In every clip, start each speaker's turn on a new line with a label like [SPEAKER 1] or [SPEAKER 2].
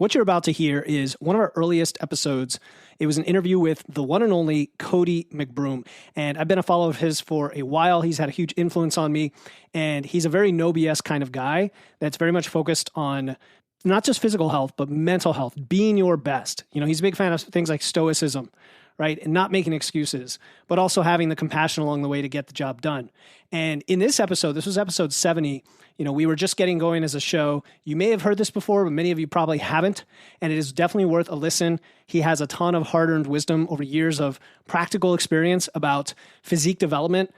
[SPEAKER 1] What you're about to hear is one of our earliest episodes. It was an interview with the one and only Cody McBroom. And I've been a follower of his for a while. He's had a huge influence on me. And he's a very no BS kind of guy that's very much focused on not just physical health, but mental health, being your best. You know, he's a big fan of things like stoicism, right? And not making excuses, but also having the compassion along the way to get the job done. And in this episode, this was episode 70, we were just getting going as a show. You may have heard this before, but many of you probably haven't. And it is definitely worth a listen. He has a ton of hard-earned wisdom over years of practical experience about physique development,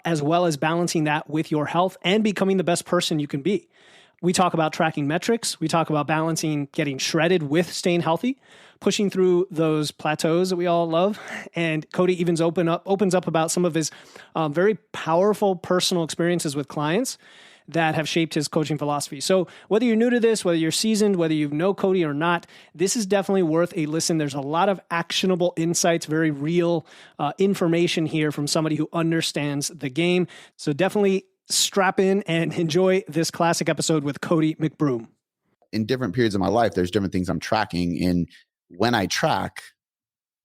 [SPEAKER 1] as well as balancing that with your health and becoming the best person you can be. We talk about tracking metrics. We talk about balancing getting shredded with staying healthy, pushing through those plateaus that we all love. And Cody even opens up about some of his very powerful personal experiences with clients that have shaped his coaching philosophy. So whether you're new to this, whether you're seasoned, whether you know Cody or not, this is definitely worth a listen. There's a lot of actionable insights, very real information here from somebody who understands the game. So definitely strap in and enjoy this classic episode with Cody McBroom.
[SPEAKER 2] In different periods of my life, there's different things I'm tracking. And when I track,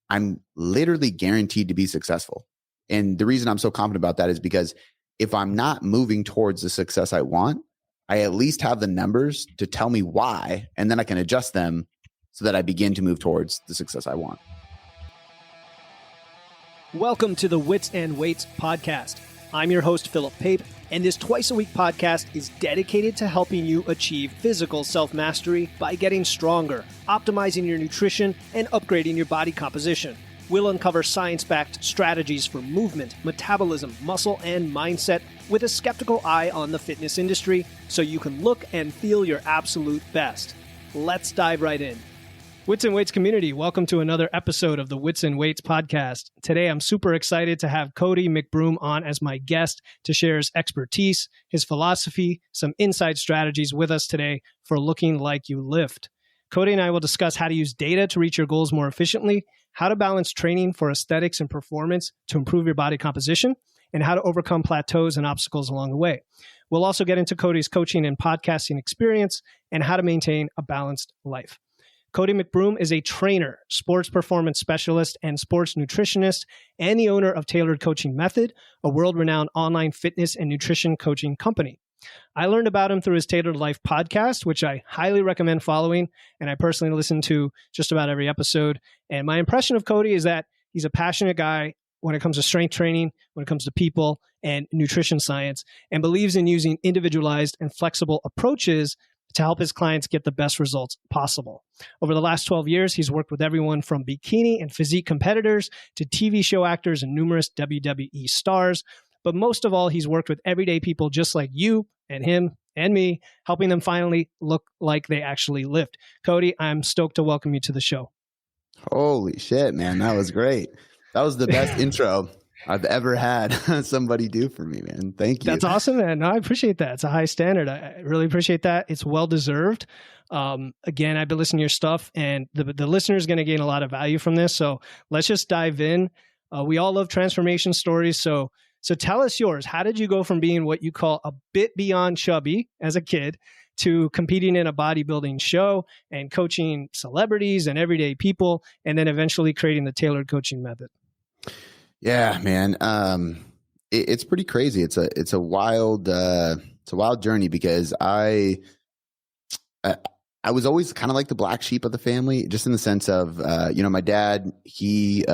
[SPEAKER 2] I'm literally guaranteed to be successful. And the reason I'm so confident about that is because if I'm not moving towards the success I want, I at least have the numbers to tell me why, and then I can adjust them so that I begin to move towards the success I want.
[SPEAKER 1] Welcome to the Wits and Weights podcast. I'm your host, Philip Pape, and this twice-a-week podcast is dedicated to helping you achieve physical self-mastery by getting stronger, optimizing your nutrition, and upgrading your body composition. We'll uncover science-backed strategies for movement, metabolism, muscle, and mindset with a skeptical eye on the fitness industry so you can look and feel your absolute best. Let's dive right in. Wits and Weights community, welcome to another episode of the Wits and Weights podcast. Today, I'm super excited to have Cody McBroom on as my guest to share his expertise, his philosophy, some inside strategies with us today for looking like you lift. Cody and I will discuss how to use data to reach your goals more efficiently, how to balance training for aesthetics and performance to improve your body composition, and how to overcome plateaus and obstacles along the way. We'll also get into Cody's coaching and podcasting experience and how to maintain a balanced life. Cody McBroom is a trainer, sports performance specialist, and sports nutritionist, and the owner of Tailored Coaching Method, a world-renowned online fitness and nutrition coaching company. I learned about him through his Tailored Life podcast, which I highly recommend following, and I personally listen to just about every episode. And my impression of Cody is that he's a passionate guy when it comes to strength training, when it comes to people and nutrition science, and believes in using individualized and flexible approaches to help his clients get the best results possible. Over the last 12 years, he's worked with everyone from bikini and physique competitors to TV show actors and numerous WWE stars. But most of all, he's worked with everyday people just like you and him and me, helping them finally look like they actually lift. Cody, I'm stoked to welcome you to the show.
[SPEAKER 2] Holy shit, man. That was great. That was the best intro I've ever had somebody do for me, man. Thank you.
[SPEAKER 1] That's awesome, man. No, I appreciate that. It's a high standard. I really appreciate that. It's well-deserved. Again, I've been listening to your stuff, and the listener is going to gain a lot of value from this. So let's just dive in. We all love transformation stories. So tell us yours. How did you go from being what you call a bit beyond chubby as a kid to competing in a bodybuilding show and coaching celebrities and everyday people, and then eventually creating the Tailored Coaching Method?
[SPEAKER 2] Yeah, man. It's pretty crazy. It's a wild journey because I was always kind of like the black sheep of the family, just in the sense of, my dad, he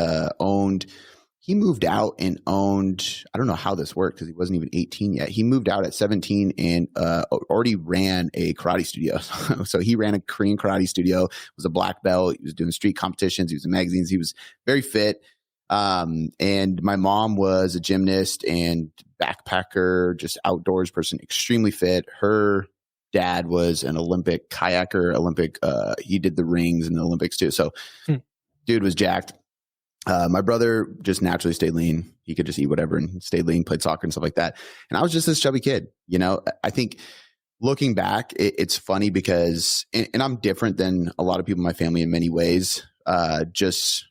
[SPEAKER 2] moved out and owned, I don't know how this worked because he wasn't even 18 yet. He moved out at 17 and already ran a karate studio. So he ran a Korean karate studio, was a black belt. He was doing street competitions. He was in magazines. He was very fit. And my mom was a gymnast and backpacker, just outdoors person, extremely fit. Her dad was an Olympic kayaker, he did the rings in the Olympics too. So dude was jacked. My brother just naturally stayed lean. He could just eat whatever and stayed lean, played soccer and stuff like that. And I was just this chubby kid, I think looking back, it's funny because, and I'm different than a lot of people in my family in many ways. Just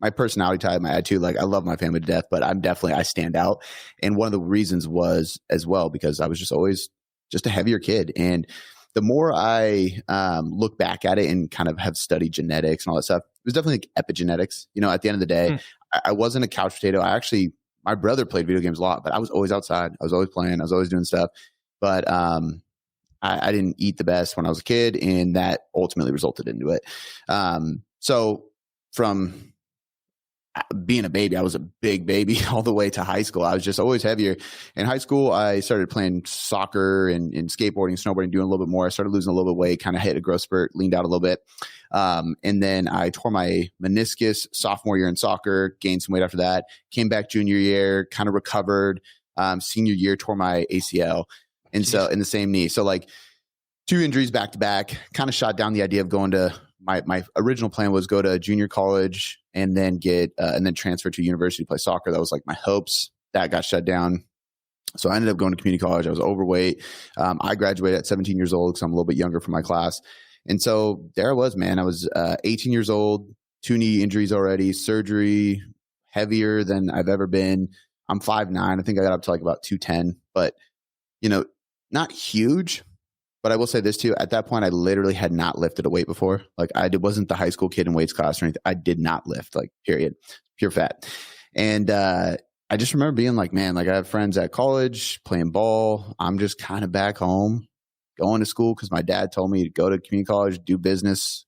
[SPEAKER 2] my personality type, my attitude, like I love my family to death, but I stand out. And one of the reasons was as well, because I was just always just a heavier kid. And the more I look back at it and kind of have studied genetics and all that stuff, it was definitely like epigenetics. You know, at the end of the day, I wasn't a couch potato. My brother played video games a lot, but I was always outside. I was always playing. I was always doing stuff. But I didn't eat the best when I was a kid, and that ultimately resulted into it. So from being a baby, I was a big baby all the way to high school. I was just always heavier. In high school, I started playing soccer and skateboarding, snowboarding, doing a little bit more. I started losing a little bit of weight, kind of hit a growth spurt, leaned out a little bit. And then I tore my meniscus sophomore year in soccer, gained some weight after that, came back junior year, kind of recovered. Senior year, tore my ACL. And so in the same knee. So like 2 injuries back to back, kind of shot down the idea of going to my original plan was go to junior college and then and then transfer to university to play soccer. That was like my hopes. That got shut down. So I ended up going to community college. I was overweight. I graduated at 17 years old because I'm a little bit younger for my class. And so there I was, man. I was 18 years old, 2 knee injuries already, surgery, heavier than I've ever been. I'm 5'9". I think I got up to like about 210, but not huge. But I will say this too. At that point, I literally had not lifted a weight before. Like I wasn't the high school kid in weights class or anything. I did not lift, like period, pure fat. And I just remember being like, man, like I have friends at college playing ball. I'm just kind of back home going to school because my dad told me to go to community college, do business,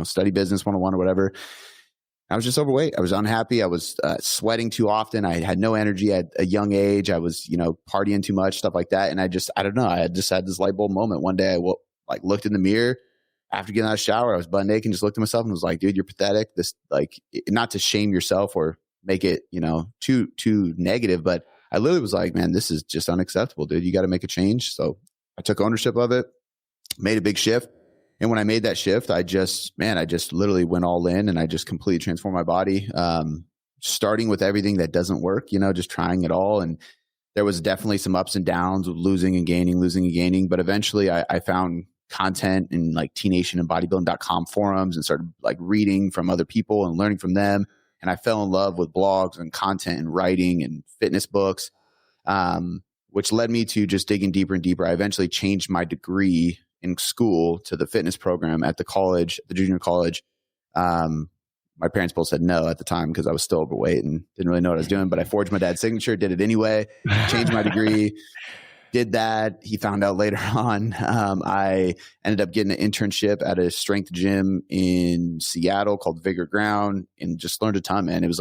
[SPEAKER 2] study business 101 or whatever. I was just overweight. I was unhappy. I was sweating too often. I had no energy at a young age. I was, partying too much, stuff like that. And I don't know. I just had this light bulb moment. One day I looked in the mirror after getting out of the shower. I was butt naked and just looked at myself and was like, dude, you're pathetic. This, like, not to shame yourself or make it, too negative, but I literally was like, man, this is just unacceptable, dude. You got to make a change. So I took ownership of it, made a big shift. And when I made that shift, I just literally went all in and I just completely transformed my body, starting with everything that doesn't work, just trying it all. And there was definitely some ups and downs with losing and gaining. But eventually I found content in like T-Nation and bodybuilding.com forums and started like reading from other people and learning from them. And I fell in love with blogs and content and writing and fitness books, which led me to just digging deeper and deeper. I eventually changed my degree in school to the fitness program at the junior college. My parents both said no at the time because I was still overweight and didn't really know what I was doing, but I forged my dad's signature, did it anyway, changed my degree, did that. He found out later on. I ended up getting an internship at a strength gym in Seattle called Vigor Ground and just learned a ton, man. It was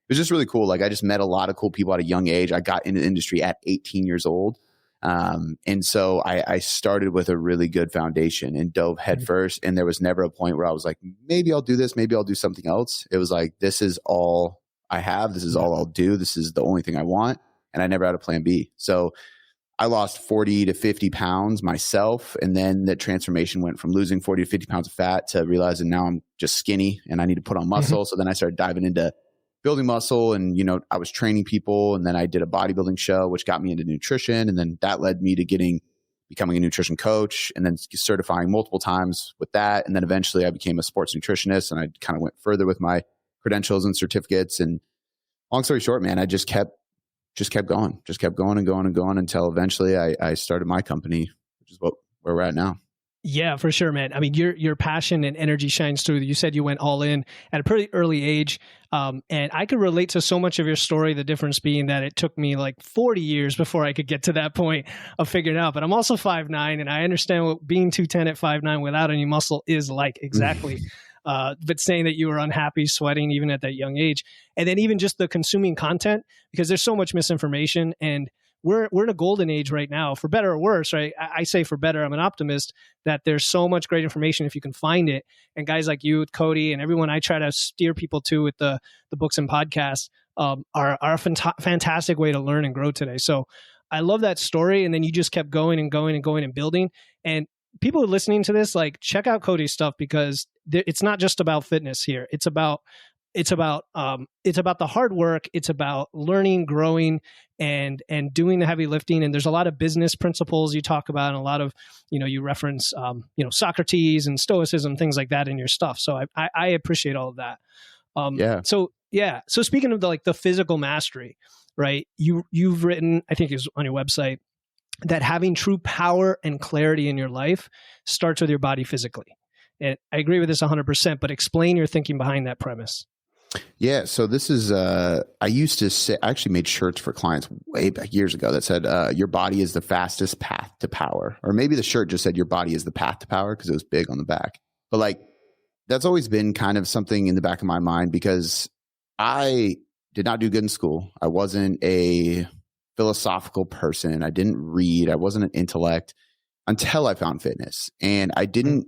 [SPEAKER 2] just really cool. Like I just met a lot of cool people at a young age. I got into the industry at 18 years old. And so I started with a really good foundation and dove headfirst. And there was never a point where I was like, maybe I'll do this. Maybe I'll do something else. It was like, this is all I have. This is all I'll do. This is the only thing I want. And I never had a plan B. So I lost 40 to 50 pounds myself. And then the transformation went from losing 40 to 50 pounds of fat to realizing now I'm just skinny and I need to put on muscle. So then I started diving into building muscle and, I was training people, and then I did a bodybuilding show, which got me into nutrition. And then that led me to becoming a nutrition coach and then certifying multiple times with that. And then eventually I became a sports nutritionist and I kind of went further with my credentials and certificates. And long story short, man, I just kept going and going until eventually I started my company, which is where we're at now.
[SPEAKER 1] Yeah, for sure, man. I mean, your passion and energy shines through. You said you went all in at a pretty early age. And I could relate to so much of your story, the difference being that it took me like 40 years before I could get to that point of figuring it out. But I'm also 5'9", and I understand what being 210 at 5'9" without any muscle is like exactly. But saying that you were unhappy, sweating even at that young age. And then even just the consuming content, because there's so much misinformation, and we're in a golden age right now, for better or worse, right? I say for better, I'm an optimist, that there's so much great information if you can find it. And guys like you, Cody, and everyone I try to steer people to with the books and podcasts are a fantastic way to learn and grow today. So I love that story. And then you just kept going and going and going and building. And people who are listening to this, like, check out Cody's stuff, because it's not just about fitness here. It's about the hard work. It's about learning, growing, and doing the heavy lifting. And there's a lot of business principles you talk about, and a lot of, you reference, Socrates and Stoicism, things like that in your stuff. So I appreciate all of that. So speaking of the physical mastery, right? You've written, I think it's on your website, that having true power and clarity in your life starts with your body physically. And I agree with this 100%, but explain your thinking behind that premise.
[SPEAKER 2] Yeah. So this is, I used to say, I actually made shirts for clients way back years ago that said, your body is the fastest path to power. Or maybe the shirt just said your body is the path to power because it was big on the back. But like, that's always been kind of something in the back of my mind because I did not do good in school. I wasn't a philosophical person. I didn't read. I wasn't an intellect until I found fitness. And I didn't,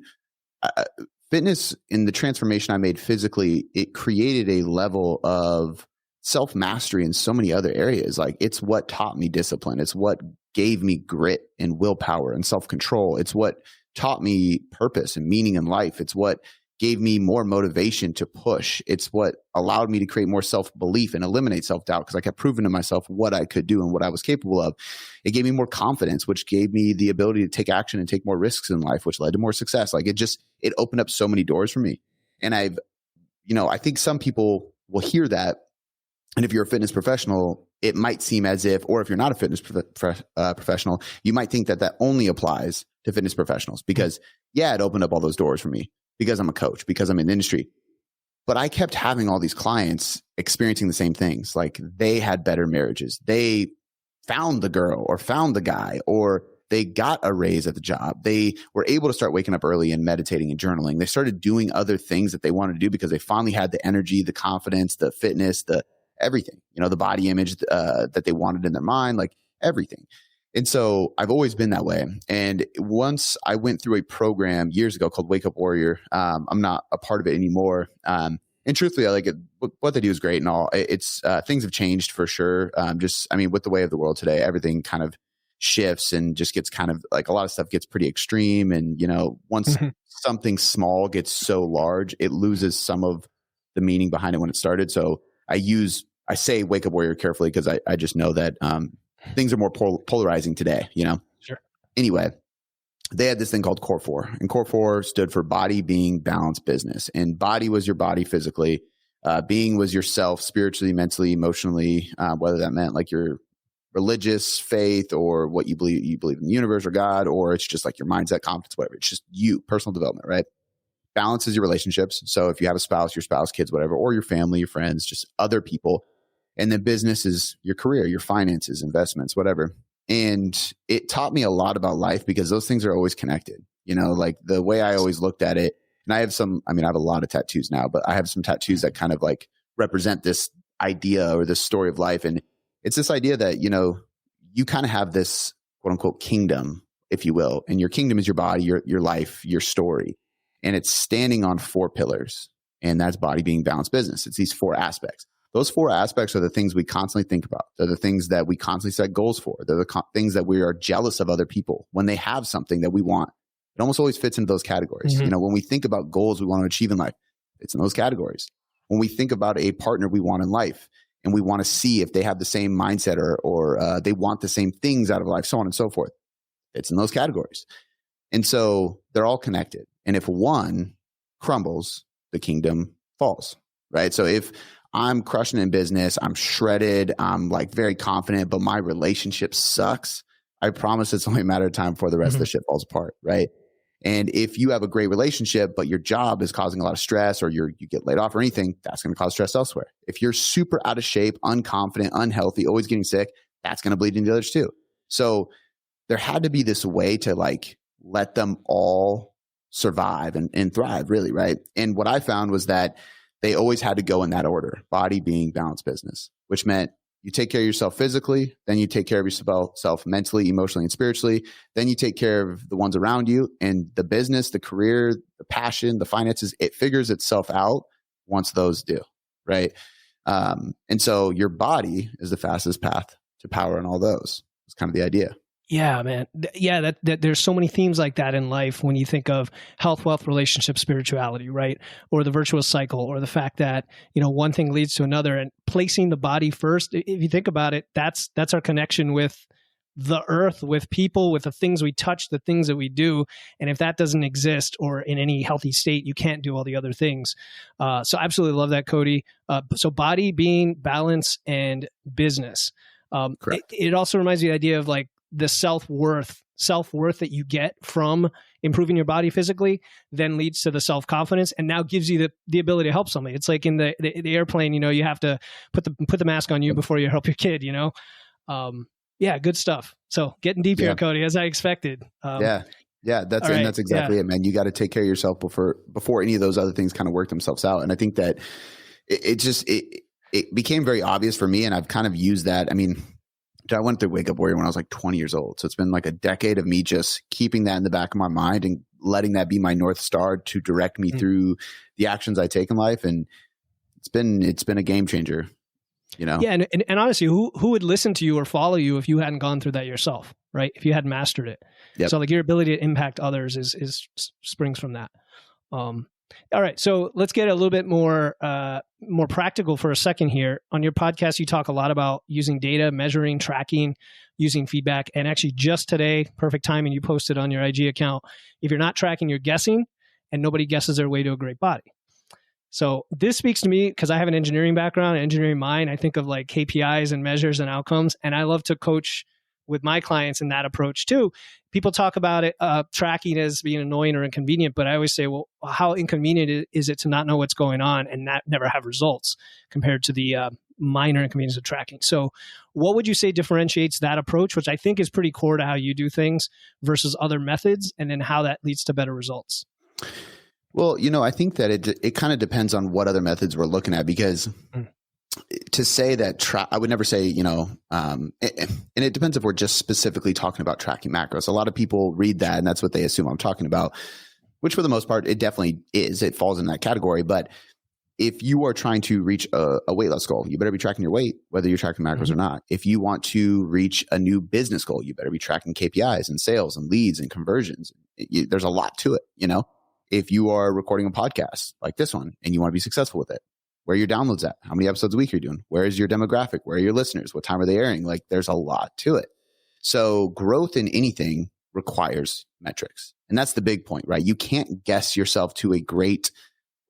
[SPEAKER 2] fitness in the transformation I made physically, it created a level of self-mastery in so many other areas. Like it's what taught me discipline. It's what gave me grit and willpower and self-control. It's what taught me purpose and meaning in life. It's what gave me more motivation to push. It's what allowed me to create more self-belief and eliminate self-doubt because I kept proving to myself what I could do and what I was capable of. It gave me more confidence, which gave me the ability to take action and take more risks in life, which led to more success. Like it opened up so many doors for me. And I think some people will hear that. And if you're a fitness professional, it might seem as if, or if you're not a fitness professional, you might think that only applies to fitness professionals because it opened up all those doors for me. Because I'm a coach, because I'm in the industry. But I kept having all these clients experiencing the same things. Like they had better marriages. They found the girl or found the guy, or they got a raise at the job. They were able to start waking up early and meditating and journaling. They started doing other things that they wanted to do because they finally had the energy, the confidence, the fitness, the everything, the body image that they wanted in their mind, like everything. And so I've always been that way. And once I went through a program years ago called Wake Up Warrior, I'm not a part of it anymore. And truthfully, I like it. What they do is great and all. It's things have changed for sure. With the way of the world today, everything kind of shifts and just gets kind of like a lot of stuff gets pretty extreme. And, once something small gets so large, it loses some of the meaning behind it when it started. So I say Wake Up Warrior carefully because I just know that things are more polarizing today, Sure. Anyway, they had this thing called Core 4. And Core 4 stood for body, being, balance, business. And body was your body physically. Being was yourself spiritually, mentally, emotionally, whether that meant like your religious faith or what you believe in the universe or God, or it's just like your mindset, confidence, whatever. It's just you, personal development, right? Balance is your relationships. So if you have a spouse, your spouse, kids, whatever, or your family, your friends, just other people. And then business is your career, your finances, investments, whatever. And it taught me a lot about life because those things are always connected. Like the way I always looked at it. And I have I have a lot of tattoos now, but I have some tattoos that kind of like represent this idea or this story of life. And it's this idea that, you kind of have this quote unquote kingdom, if you will. And your kingdom is your body, your life, your story. And it's standing on 4 pillars. And that's body, being, balance, business. It's these 4 aspects. Those 4 aspects are the things we constantly think about. They're the things that we constantly set goals for. They're the things that we are jealous of other people when they have something that we want. It almost always fits into those categories.
[SPEAKER 1] Mm-hmm.
[SPEAKER 2] When we think about goals we want to achieve in life, it's in those categories. When we think about a partner we want in life and we want to see if they have the same mindset or they want the same things out of life, so on and so forth, it's in those categories. And so they're all connected. And if one crumbles, the kingdom falls, right? So if I'm crushing in business, I'm shredded, I'm like very confident, but my relationship sucks, I promise it's only a matter of time before the rest of the shit falls apart, right? And if you have a great relationship, but your job is causing a lot of stress or you get laid off or anything, that's going to cause stress elsewhere. If you're super out of shape, unconfident, unhealthy, always getting sick, that's going to bleed into the others too. So there had to be this way to like let them all survive and thrive, really, right? And what I found was that they always had to go in that order: body, being, balance, business, which meant you take care of yourself physically, then you take care of yourself mentally, emotionally, and spiritually. Then you take care of the ones around you, and the business, the career, the passion, the finances, it figures itself out once those do, right? And so your body is the fastest path to power in all those. It's kind of the idea.
[SPEAKER 1] Yeah, man. Yeah, that there's so many themes like that in life when you think of health, wealth, relationship, spirituality, right? Or the virtuous cycle, or the fact that, one thing leads to another, and placing the body first. If you think about it, that's our connection with the earth, with people, with the things we touch, the things that we do. And if that doesn't exist or in any healthy state, you can't do all the other things. So I absolutely love that, Cody. So body, being, balance, and business. It also reminds me of the idea of like the self-worth that you get from improving your body physically then leads to the self-confidence and now gives you the ability to help somebody. It's like in the airplane, you have to put the mask on you before you help your kid, Yeah, good stuff. So getting deep here, Cody, as I expected.
[SPEAKER 2] That's exactly it, man. You got to take care of yourself before any of those other things kind of work themselves out. And I think that it became very obvious for me, and I've kind of used that. I mean, I went through Wake Up Warrior when I was like 20 years old. So it's been like a decade of me just keeping that in the back of my mind and letting that be my North Star to direct me through the actions I take in life. And it's been a game changer, Yeah.
[SPEAKER 1] And honestly, who would listen to you or follow you if you hadn't gone through that yourself, right? If you hadn't mastered it. Yep. So like your ability to impact others is springs from that. All right. So let's get a little bit more practical for a second here. On your podcast, you talk a lot about using data, measuring, tracking, using feedback. And actually just today, perfect timing, you posted on your IG account, if you're not tracking, you're guessing, and nobody guesses their way to a great body. So this speaks to me because I have an engineering background, engineering mind. I think of like KPIs and measures and outcomes. And I love to coach with my clients in that approach too. People talk about it, tracking as being annoying or inconvenient, but I always say, well, how inconvenient is it to not know what's going on and never have results compared to the minor inconvenience of tracking? So what would you say differentiates that approach, which I think is pretty core to how you do things versus other methods, and then how that leads to better results?
[SPEAKER 2] Well, I think that it kind of depends on what other methods we're looking at, because to say that I would never say, and it depends if we're just specifically talking about tracking macros. A lot of people read that and that's what they assume I'm talking about, which for the most part, it definitely is. It falls in that category. But if you are trying to reach a weight loss goal, you better be tracking your weight, whether you're tracking macros or not. If you want to reach a new business goal, you better be tracking KPIs and sales and leads and conversions. There's a lot to it, If you are recording a podcast like this one and you want to be successful with it, where are your downloads at? How many episodes a week are you doing? Where is your demographic? Where are your listeners? What time are they airing? Like, there's a lot to it. So growth in anything requires metrics. And that's the big point, right? You can't guess yourself to a great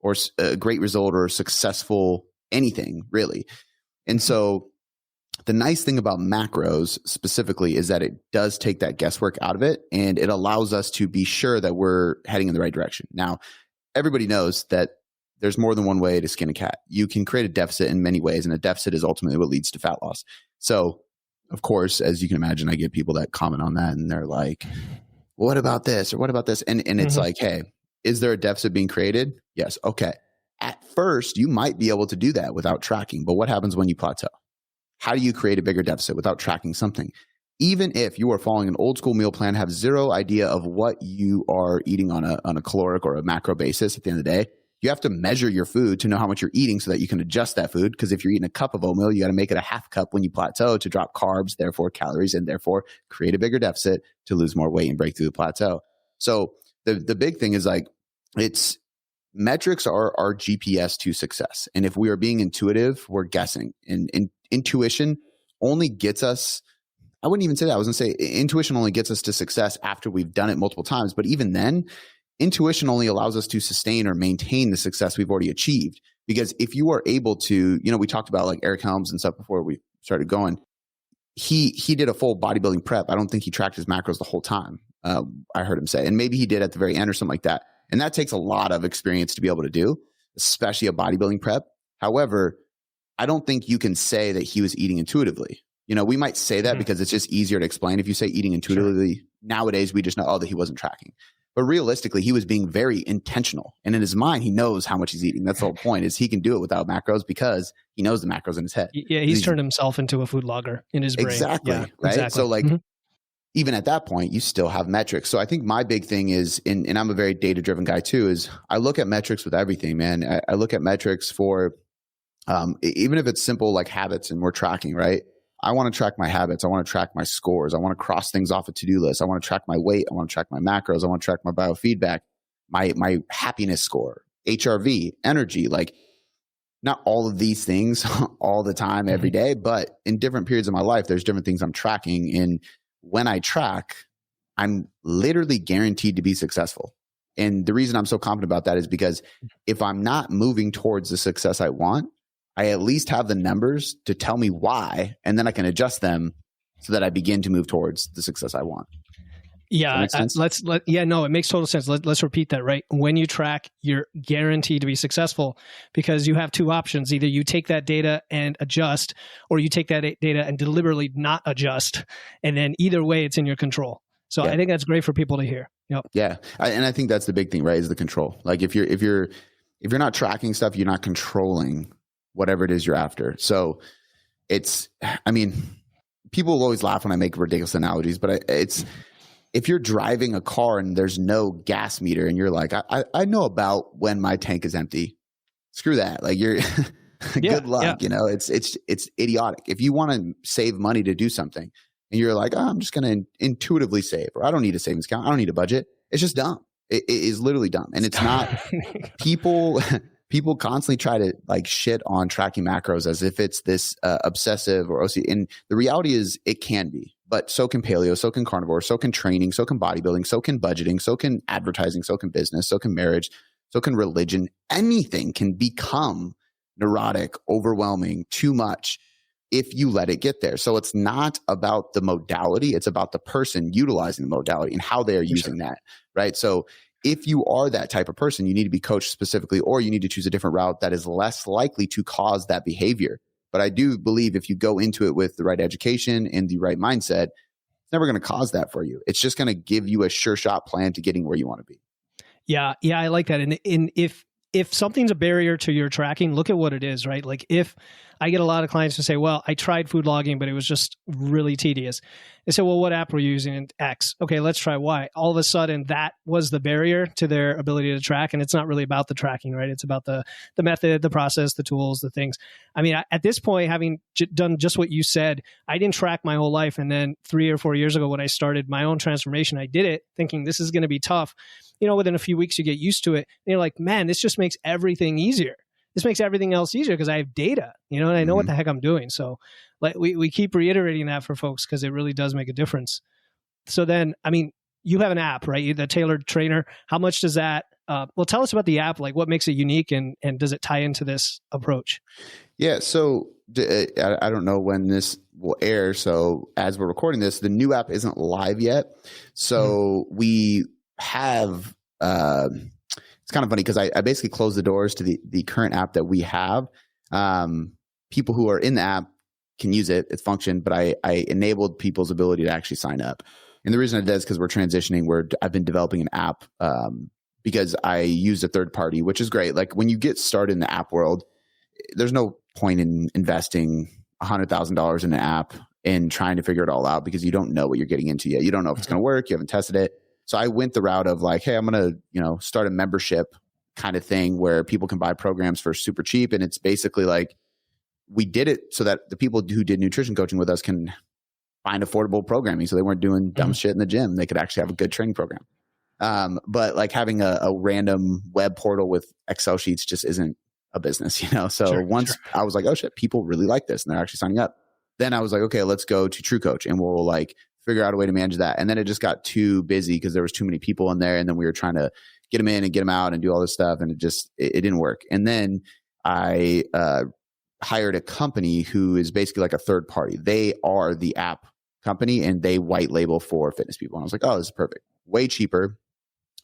[SPEAKER 2] result or successful anything, really. And so the nice thing about macros specifically is that it does take that guesswork out of it, and it allows us to be sure that we're heading in the right direction. Now, everybody knows that there's more than one way to skin a cat. You can create a deficit in many ways, and a deficit is ultimately what leads to fat loss. So, of course, as you can imagine, I get people that comment on that, and they're like, well, what about this? Or what about this? And it's like, hey, is there a deficit being created? Yes. Okay. At first, you might be able to do that without tracking, but what happens when you plateau? How do you create a bigger deficit without tracking something? Even if you are following an old school meal plan, have zero idea of what you are eating on a caloric or a macro basis at the end of the day, you have to measure your food to know how much you're eating so that you can adjust that food. Because if you're eating a cup of oatmeal, you got to make it a half cup when you plateau to drop carbs, therefore calories, and therefore create a bigger deficit to lose more weight and break through the plateau. So the big thing is metrics are our GPS to success. And if we are being intuitive, we're guessing. And intuition only gets us, I wouldn't even say that. I was going to say intuition only gets us to success after we've done it multiple times. But even then, intuition only allows us to sustain or maintain the success we've already achieved. Because if you are able to, we talked about like Eric Helms and stuff before we started going. He did a full bodybuilding prep. I don't think he tracked his macros the whole time. I heard him say, and maybe he did at the very end or something like that. And that takes a lot of experience to be able to do, especially a bodybuilding prep. However, I don't think you can say that he was eating intuitively. We might say that because it's just easier to explain. If you say eating intuitively, nowadays we just know, that he wasn't tracking. But realistically, he was being very intentional. And in his mind, he knows how much he's eating. That's the whole point, is he can do it without macros because he knows the macros in his head.
[SPEAKER 1] Yeah, he's turned himself into a food logger in his brain.
[SPEAKER 2] Exactly,
[SPEAKER 1] yeah,
[SPEAKER 2] right?
[SPEAKER 1] Exactly.
[SPEAKER 2] So even at that point, you still have metrics. So I think my big thing is, and I'm a very data-driven guy too, is I look at metrics with everything, man. I look at metrics for, even if it's simple like habits and we're tracking, right? I want to track my habits. I want to track my scores. I want to cross things off a to-do list. I want to track my weight. I want to track my macros. I want to track my biofeedback, my happiness score, HRV, energy. Like, not all of these things all the time, every day, but in different periods of my life, there's different things I'm tracking. And when I track, I'm literally guaranteed to be successful. And the reason I'm so confident about that is because if I'm not moving towards the success I want, I at least have the numbers to tell me why, and then I can adjust them so that I begin to move towards the success I want.
[SPEAKER 1] Yeah, it makes total sense. Let's repeat that, right? When you track, you're guaranteed to be successful because you have two options. Either you take that data and adjust, or you take that data and deliberately not adjust. And then either way, it's in your control. So I think that's great for people to hear. Yep.
[SPEAKER 2] Yeah. And I think that's the big thing, right? Is the control. Like if you're not tracking stuff, you're not controlling whatever it is you're after. So people will always laugh when I make ridiculous analogies, but if you're driving a car and there's no gas meter and you're like, I know about when my tank is empty, screw that. Like you're good luck. You know, it's idiotic. If you want to save money to do something and you're like, I'm just going to intuitively save, or I don't need a savings account, I don't need a budget. It's just dumb. It is literally dumb. And it's not people constantly try to like shit on tracking macros as if it's this obsessive or OCD. And the reality is it can be, but so can paleo, so can carnivore, so can training, so can bodybuilding, so can budgeting, so can advertising, so can business, so can marriage, so can religion. Anything can become neurotic, overwhelming, too much if you let it get there. So it's not about the modality. It's about the person utilizing the modality and how they are using that, right? So if you are that type of person, you need to be coached specifically, or you need to choose a different route that is less likely to cause that behavior. But I do believe if you go into it with the right education and the right mindset, it's never going to cause that for you. It's just going to give you a sure shot plan to getting where you want to be.
[SPEAKER 1] Yeah, I like that. And if something's a barrier to your tracking, look at what it is, right? Like if I get a lot of clients who say, well, I tried food logging, but it was just really tedious. They say, well, what app were you using? And X. Okay, let's try Y. All of a sudden, that was the barrier to their ability to track. And it's not really about the tracking, right? It's about the method, the process, the tools, the things. I mean, at this point, having done just what you said, I didn't track my whole life. And then 3 or 4 years ago, when I started my own transformation, I did it thinking this is going to be tough. You know, within a few weeks, you get used to it. And you're like, man, this just makes everything easier. This makes everything else easier because I have data, you know, and I know what the heck I'm doing. So like we keep reiterating that for folks because it really does make a difference. So then, I mean, you have an app, right? The Tailored Trainer. How much does that, well, tell us about the app, like what makes it unique and does it tie into this approach?
[SPEAKER 2] Yeah. So I don't know when this will air. So as we're recording this, the new app isn't live yet. So we have, it's kind of funny because I basically closed the doors to the current app that we have. People who are in the app can use it, its function, but I enabled people's ability to actually sign up. And the reason I did is because we're transitioning, I've been developing an app because I use a third party, which is great. Like when you get started in the app world, there's no point in investing $100,000 in an app and trying to figure it all out because you don't know what you're getting into yet. You don't know if it's going to work. You haven't tested it. So I went the route of like, hey, I'm going to, start a membership kind of thing where people can buy programs for super cheap. And it's basically like, we did it so that the people who did nutrition coaching with us can find affordable programming. So they weren't doing dumb shit in the gym. They could actually have a good training program. But like having a random web portal with Excel sheets just isn't a business, So once I was like, oh shit, people really like this and they're actually signing up. Then I was like, okay, let's go to True Coach and we'll like figure out a way to manage that. And then it just got too busy because there was too many people in there. And then we were trying to get them in and get them out and do all this stuff. And it didn't work. And then I hired a company who is basically like a third party. They are the app company and they white label for fitness people. And I was like, oh, this is perfect. Way cheaper,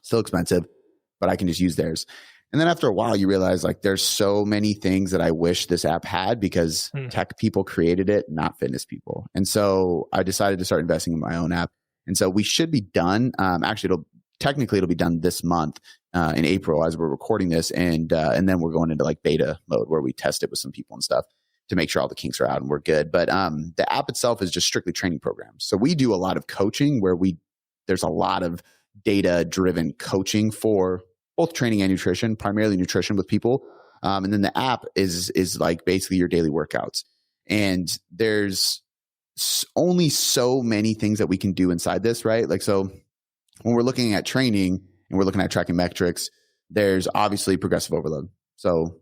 [SPEAKER 2] still expensive, but I can just use theirs. And then after a while, you realize like there's so many things that I wish this app had because tech people created it, not fitness people. And so I decided to start investing in my own app. And so we should be done. Actually, it'll be done this month in April as we're recording this. And then we're going into like beta mode where we test it with some people and stuff to make sure all the kinks are out and we're good. But the app itself is just strictly training programs. So we do a lot of coaching where there's a lot of data driven coaching for both training and nutrition, primarily nutrition with people. And then the app is like basically your daily workouts. And there's only so many things that we can do inside this, right? Like, so when we're looking at training and we're looking at tracking metrics, there's obviously progressive overload. So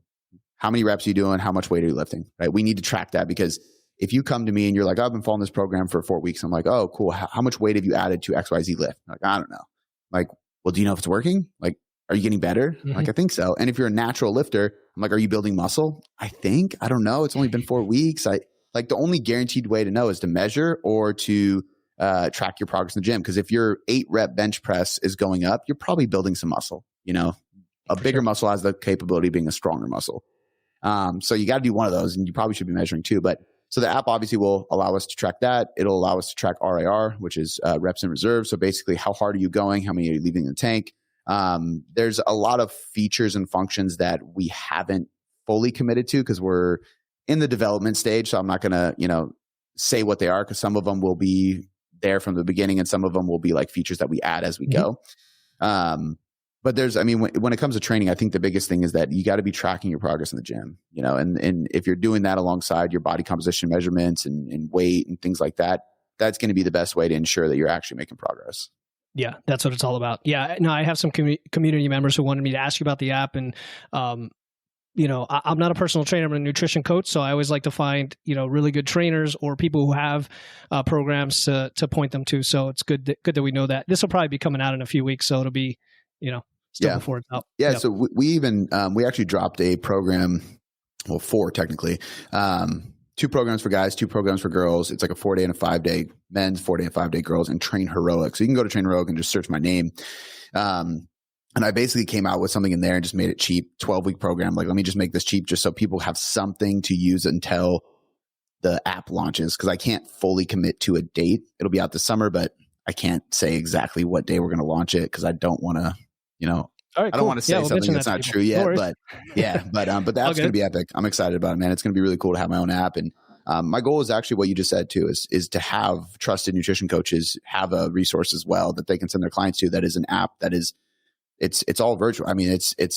[SPEAKER 2] how many reps are you doing? How much weight are you lifting, right? We need to track that because if you come to me and you're like, oh, I've been following this program for 4 weeks. I'm like, oh, cool. How much weight have you added to XYZ lift? I'm like, I don't know. Like, well, do you know if it's working? Like, are you getting better? Like, I think so. And if you're a natural lifter, I'm like, are you building muscle? I don't know. It's only been 4 weeks. like the only guaranteed way to know is to measure or to track your progress in the gym. Because if your 8-rep bench press is going up, you're probably building some muscle. You know, a bigger muscle has the capability of being a stronger muscle. So you got to do one of those, and you probably should be measuring too. But so the app obviously will allow us to track that. It'll allow us to track RIR, which is reps in reserve. So basically, how hard are you going? How many are you leaving in the tank? There's a lot of features and functions that we haven't fully committed to because we're in the development stage. So I'm not going to, say what they are, because some of them will be there from the beginning and some of them will be like features that we add as we go. But when it comes to training, I think the biggest thing is that you got to be tracking your progress in the gym, and if you're doing that alongside your body composition measurements and weight and things like that, that's going to be the best way to ensure that you're actually making progress.
[SPEAKER 1] Yeah, that's what it's all about. Yeah, no, I have some community members who wanted me to ask you about the app, and I'm not a personal trainer, I'm a nutrition coach, so I always like to find really good trainers or people who have programs to point them to. So it's good that we know that. This will probably be coming out in a few weeks, so it'll be still before it's out.
[SPEAKER 2] Yeah, so we actually dropped a program, well, 4 technically. 2 programs for guys, 2 programs for girls. It's like a 4-day and a 5-day men's, 4-day and 5-day girls, and Train Heroic. So you can go to Train Heroic and just search my name. And I basically came out with something in there and just made it cheap, 12-week program. Like, let me just make this cheap just so people have something to use until the app launches. Because I can't fully commit to a date. It'll be out this summer, but I can't say exactly what day we're going to launch it because I don't want to,
[SPEAKER 1] All right,
[SPEAKER 2] I don't want to say something that's not true yet, but the app's going to be epic. I'm excited about it, man. It's going to be really cool to have my own app. And my goal is actually what you just said too, is to have trusted nutrition coaches have a resource as well that they can send their clients to. That is an app that is, it's all virtual. I mean,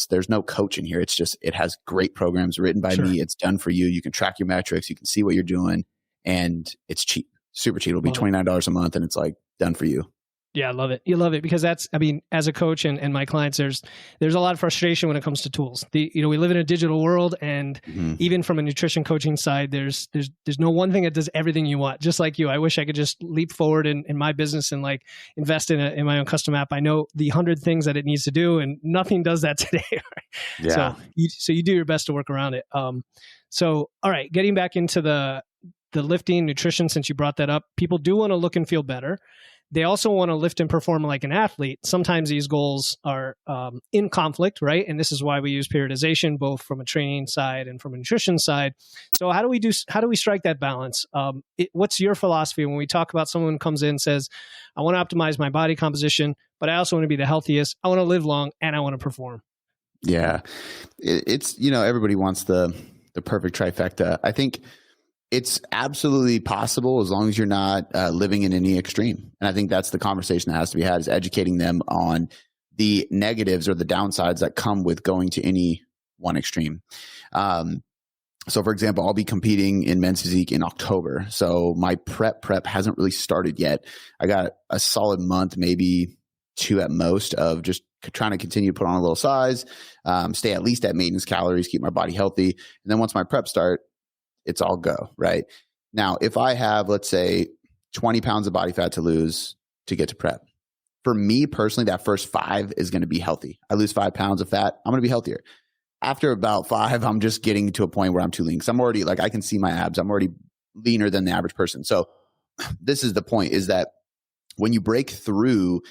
[SPEAKER 2] there's no coaching here. It's just, it has great programs written by me. It's done for you. You can track your metrics. You can see what you're doing, and it's cheap, super cheap. It'll be $29 a month, and it's like done for you.
[SPEAKER 1] Yeah, I love it. You love it because as a coach and my clients, there's a lot of frustration when it comes to tools. We live in a digital world, and even from a nutrition coaching side, there's no one thing that does everything you want. Just like you, I wish I could just leap forward in my business and like invest in my own custom app. I know the 100 things that it needs to do, and nothing does that today. Right?
[SPEAKER 2] Yeah.
[SPEAKER 1] So you do your best to work around it. So all right, getting back into the lifting nutrition, since you brought that up, people do want to look and feel better. They also want to lift and perform like an athlete. Sometimes these goals are in conflict, right? And this is why we use periodization, both from a training side and from a nutrition side. So how do we strike that balance? What's your philosophy when we talk about someone who comes in and says, I want to optimize my body composition, but I also want to be the healthiest. I want to live long and I want to perform.
[SPEAKER 2] Yeah. It's, everybody wants the perfect trifecta. I think it's absolutely possible as long as you're not living in any extreme. And I think that's the conversation that has to be had, is educating them on the negatives or the downsides that come with going to any one extreme. So for example, I'll be competing in men's physique in October. So my prep hasn't really started yet. I got a solid month, maybe 2 at most, of just trying to continue to put on a little size, stay at least at maintenance calories, keep my body healthy. And then once my prep start, it's all go, right? Now, if I have, let's say, 20 pounds of body fat to lose to get to prep, for me personally, that first 5 is going to be healthy. I lose 5 pounds of fat, I'm going to be healthier. After about 5, I'm just getting to a point where I'm too lean. Because I'm already, I can see my abs. I'm already leaner than the average person. So this is the point, is that when you break through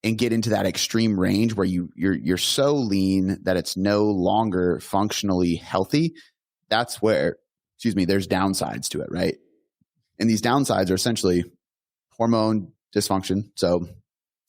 [SPEAKER 2] and get into that extreme range where you're so lean that it's no longer functionally healthy, that's where, there's downsides to it, right? And these downsides are essentially hormone dysfunction. So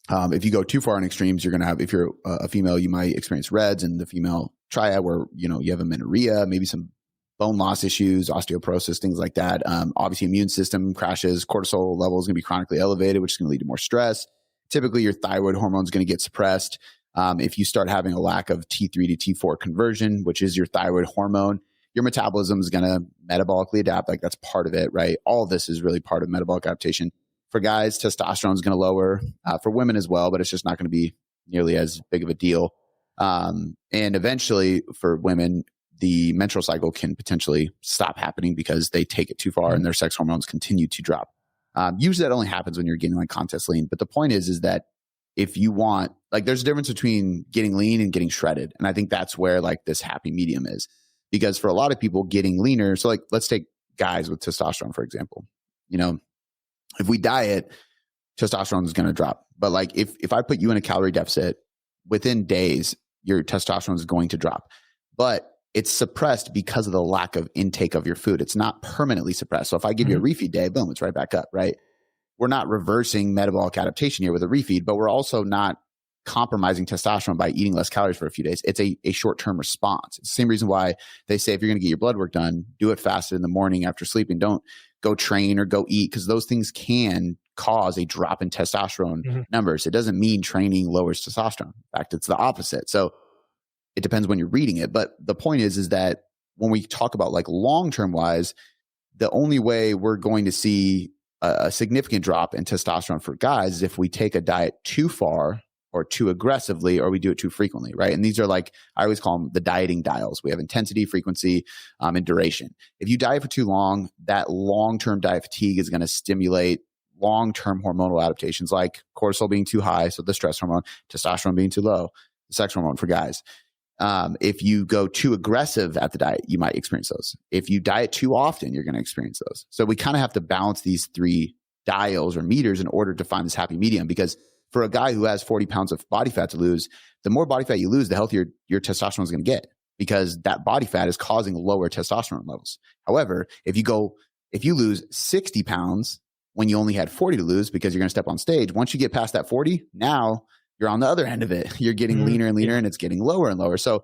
[SPEAKER 2] if you go too far in extremes, you're going to have, if you're a female, you might experience REDS and the female triad, where, you have amenorrhea, maybe some bone loss issues, osteoporosis, things like that. Obviously, immune system crashes, cortisol levels going to be chronically elevated, which is going to lead to more stress. Typically, your thyroid hormone is going to get suppressed. If you start having a lack of T3 to T4 conversion, which is your thyroid hormone, your metabolism is going to metabolically adapt. Like, that's part of it, right? All of this is really part of metabolic adaptation. For guys, testosterone is going to lower, for women as well, but it's just not going to be nearly as big of a deal. And eventually for women, the menstrual cycle can potentially stop happening because they take it too far and their sex hormones continue to drop. Usually that only happens when you're getting like contest lean. But the point is that if you want, there's a difference between getting lean and getting shredded. And I think that's where this happy medium is. Because for a lot of people, getting leaner, so let's take guys with testosterone, for example. If we diet, testosterone is going to drop. But like if I put you in a calorie deficit, within days, your testosterone is going to drop. But it's suppressed because of the lack of intake of your food. It's not permanently suppressed. So if I give you a refeed day, boom, it's right back up, right? We're not reversing metabolic adaptation here with a refeed, but we're also not compromising testosterone by eating less calories for a few days. It's a short-term response. It's the same reason why they say if you're going to get your blood work done, do it fasted in the morning after sleeping. Don't go train or go eat, because those things can cause a drop in testosterone numbers. It doesn't mean training lowers testosterone. In fact, it's the opposite. So it depends when you're reading it. But the point is that when we talk about like long-term wise, the only way we're going to see a significant drop in testosterone for guys is if we take a diet too far or too aggressively, or we do it too frequently, right? And these are like, I always call them the dieting dials. We have intensity, frequency, and duration. If you diet for too long, that long-term diet fatigue is going to stimulate long-term hormonal adaptations like cortisol being too high, so the stress hormone, testosterone being too low, the sex hormone for guys. If you go too aggressive at the diet, you might experience those. If you diet too often, you're going to experience those. So we kind of have to balance these three dials or meters in order to find this happy medium, because for a guy who has 40 pounds of body fat to lose, the more body fat you lose, the healthier your testosterone is going to get, because that body fat is causing lower testosterone levels. However, if you lose 60 pounds when you only had 40 to lose because you're going to step on stage, once you get past that 40, now you're on the other end of it. You're getting leaner and leaner, and it's getting lower and lower. So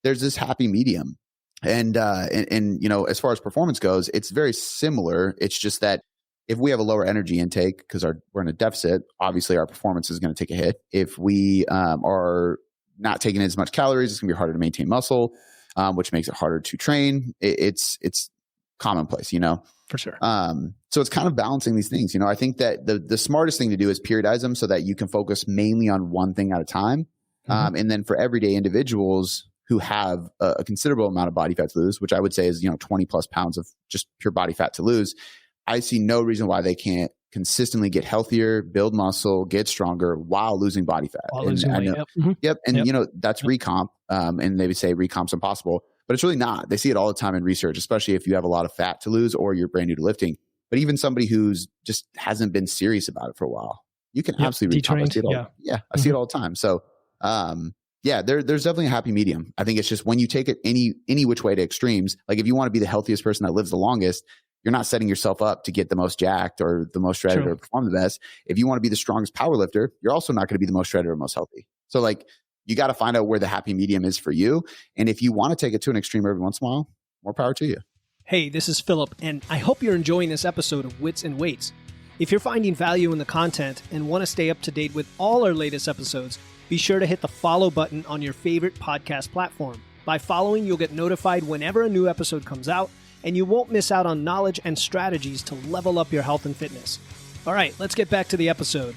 [SPEAKER 2] there's this happy medium. And as far as performance goes, it's very similar. It's just that if we have a lower energy intake because we're in a deficit, obviously our performance is going to take a hit. If we are not taking in as much calories, it's going to be harder to maintain muscle, which makes it harder to train. It's commonplace,
[SPEAKER 1] For sure.
[SPEAKER 2] So it's kind of balancing these things. I think that the smartest thing to do is periodize them so that you can focus mainly on one thing at a time. And then for everyday individuals who have a considerable amount of body fat to lose, which I would say is 20 plus pounds of just pure body fat to lose, I see no reason why they can't consistently get healthier, build muscle, get stronger while losing body fat. Yep. And that's recomp. And they would say recomp's impossible, but it's really not. They see it all the time in research, especially if you have a lot of fat to lose or you're brand new to lifting. But even somebody who's just hasn't been serious about it for a while, you can absolutely recomp. I see it all. I see it all the time. So, there's definitely a happy medium. I think it's just when you take it any which way to extremes, like if you want to be the healthiest person that lives the longest, you're not setting yourself up to get the most jacked or the most shredded or perform the best. If you want to be the strongest power lifter, you're also not going to be the most shredded or most healthy. So like you got to find out where the happy medium is for you. And if you want to take it to an extreme every once in a while, more power to you.
[SPEAKER 1] Hey, this is Philip, and I hope you're enjoying this episode of Wits and Weights. If you're finding value in the content and want to stay up to date with all our latest episodes, be sure to hit the follow button on your favorite podcast platform. By following, you'll get notified whenever a new episode comes out, and you won't miss out on knowledge and strategies to level up your health and fitness. All right, let's get back to the episode.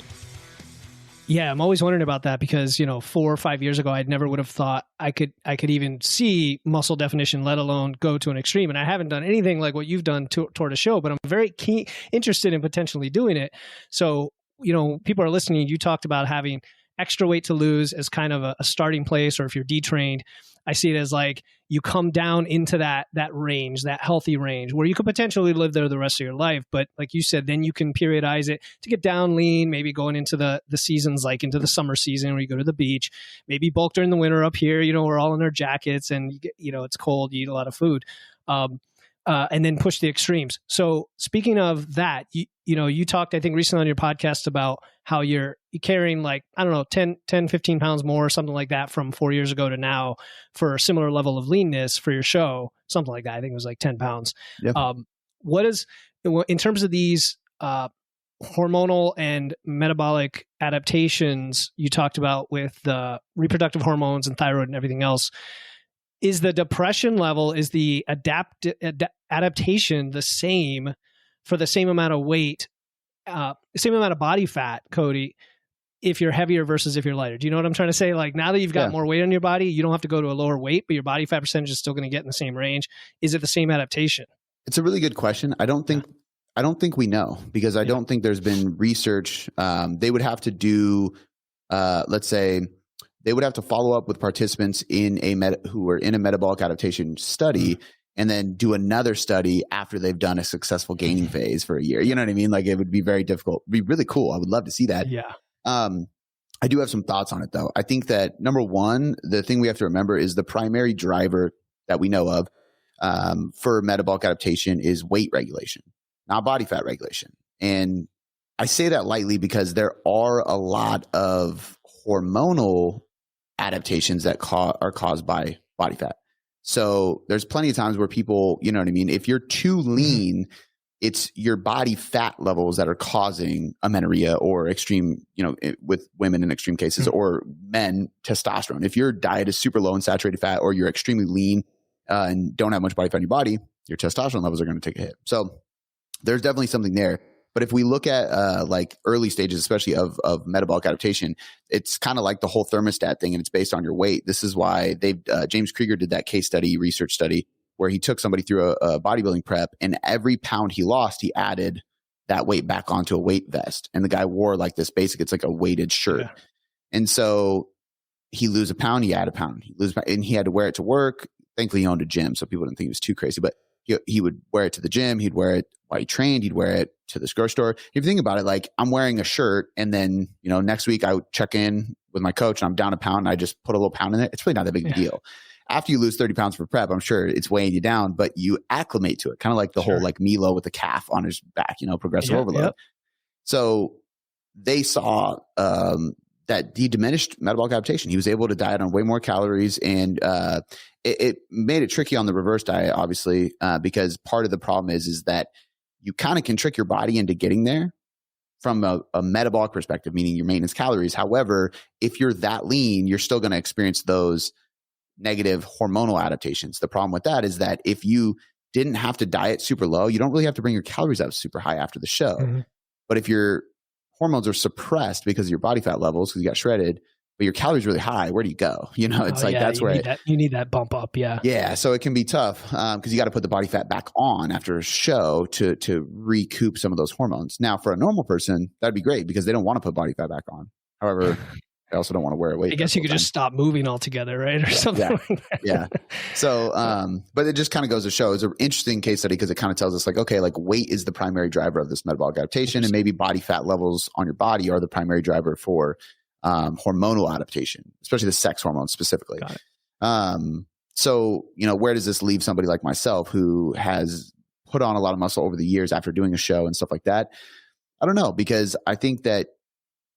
[SPEAKER 1] Yeah, I'm always wondering about that because, 4 or 5 years ago, I never would have thought I could even see muscle definition, let alone go to an extreme. And I haven't done anything like what you've done toward a show, but I'm very interested in potentially doing it. So, people are listening. You talked about having extra weight to lose as kind of a starting place, or if you're detrained, I see it as like you come down into that range, that healthy range where you could potentially live there the rest of your life. But like you said, then you can periodize it to get down lean, maybe going into the seasons, like into the summer season where you go to the beach, maybe bulk during the winter up here, we're all in our jackets and you get, it's cold, you eat a lot of food. And then push the extremes. So speaking of that, you talked, I think recently on your podcast about how you're carrying 10, 15 pounds more or something like that from 4 years ago to now for a similar level of leanness for your show, something like that. I think it was like 10 pounds. Yep. What is, in terms of these hormonal and metabolic adaptations you talked about with the reproductive hormones and thyroid and everything else, is the depression level, is the adaptation the same for the same amount of weight, same amount of body fat, Cody, if you're heavier versus if you're lighter? Do you know what I'm trying to say? Like now that you've got more weight on your body, you don't have to go to a lower weight, but your body fat percentage is still going to get in the same range. Is it the same adaptation? It's
[SPEAKER 2] a really good question. I don't think we know, because I don't think there's been research. They would have to do, let's say, they would have to follow up with participants who were in a metabolic adaptation study and then do another study after they've done a successful gaining phase for a year. You know what I mean? Like it would be very difficult. It'd be really cool. I would love to see that.
[SPEAKER 1] Yeah.
[SPEAKER 2] I do have some thoughts on it though. I think that number one, the thing we have to remember is the primary driver that we know of for metabolic adaptation is weight regulation, not body fat regulation. And I say that lightly because there are a lot of hormonal adaptations that are caused by body fat. So there's plenty of times where people, you know what I mean? If you're too lean, it's your body fat levels that are causing amenorrhea or extreme, with women in extreme cases, or men, testosterone. If your diet is super low in saturated fat, or you're extremely lean and don't have much body fat in your body, your testosterone levels are going to take a hit. So there's definitely something there. But if we look at like early stages, especially of metabolic adaptation, it's kind of like the whole thermostat thing, and it's based on your weight. This is why James Krieger did that case study, research study, where he took somebody through a bodybuilding prep, and every pound he lost, he added that weight back onto a weight vest. And the guy wore like this it's like a weighted shirt. Yeah. And so he lose a pound, he add a pound, and he had to wear it to work. Thankfully, he owned a gym, so people didn't think he was too crazy, but he would wear it to the gym. He'd wear it while he trained. He'd wear it to the grocery store. If you think about it, like I'm wearing a shirt, and then, next week I would check in with my coach and I'm down a pound and I just put a little pound in it. It's really not that big of a deal. After you lose 30 pounds for prep, I'm sure it's weighing you down, but you acclimate to it. Kind of like the whole like Milo with the calf on his back, progressive overload. Yep. So they saw that he diminished metabolic adaptation. He was able to diet on way more calories, and it made it tricky on the reverse diet, obviously, because part of the problem is that you kind of can trick your body into getting there from a metabolic perspective, meaning your maintenance calories. However, if you're that lean, you're still going to experience those negative hormonal adaptations. The problem with that is that if you didn't have to diet super low, you don't really have to bring your calories up super high after the show. Mm-hmm. But if your hormones are suppressed because of your body fat levels, because you got shredded, but your calories really high, where do you go? It's that's where
[SPEAKER 1] you need that bump up. Yeah.
[SPEAKER 2] Yeah. So it can be tough because you got to put the body fat back on after a show to recoup some of those hormones. Now, for a normal person, that'd be great because they don't want to put body fat back on. However, I also don't want to wear a weight.
[SPEAKER 1] I guess you could just stop moving altogether, right? Or something like that.
[SPEAKER 2] Yeah. So, but it just kind of goes to show, it's an interesting case study because it kind of tells us like, okay, like weight is the primary driver of this metabolic adaptation, and maybe body fat levels on your body are the primary driver for hormonal adaptation, especially the sex hormones specifically.
[SPEAKER 1] Got it.
[SPEAKER 2] So, where does this leave somebody like myself who has put on a lot of muscle over the years after doing a show and stuff like that? I don't know, because I think that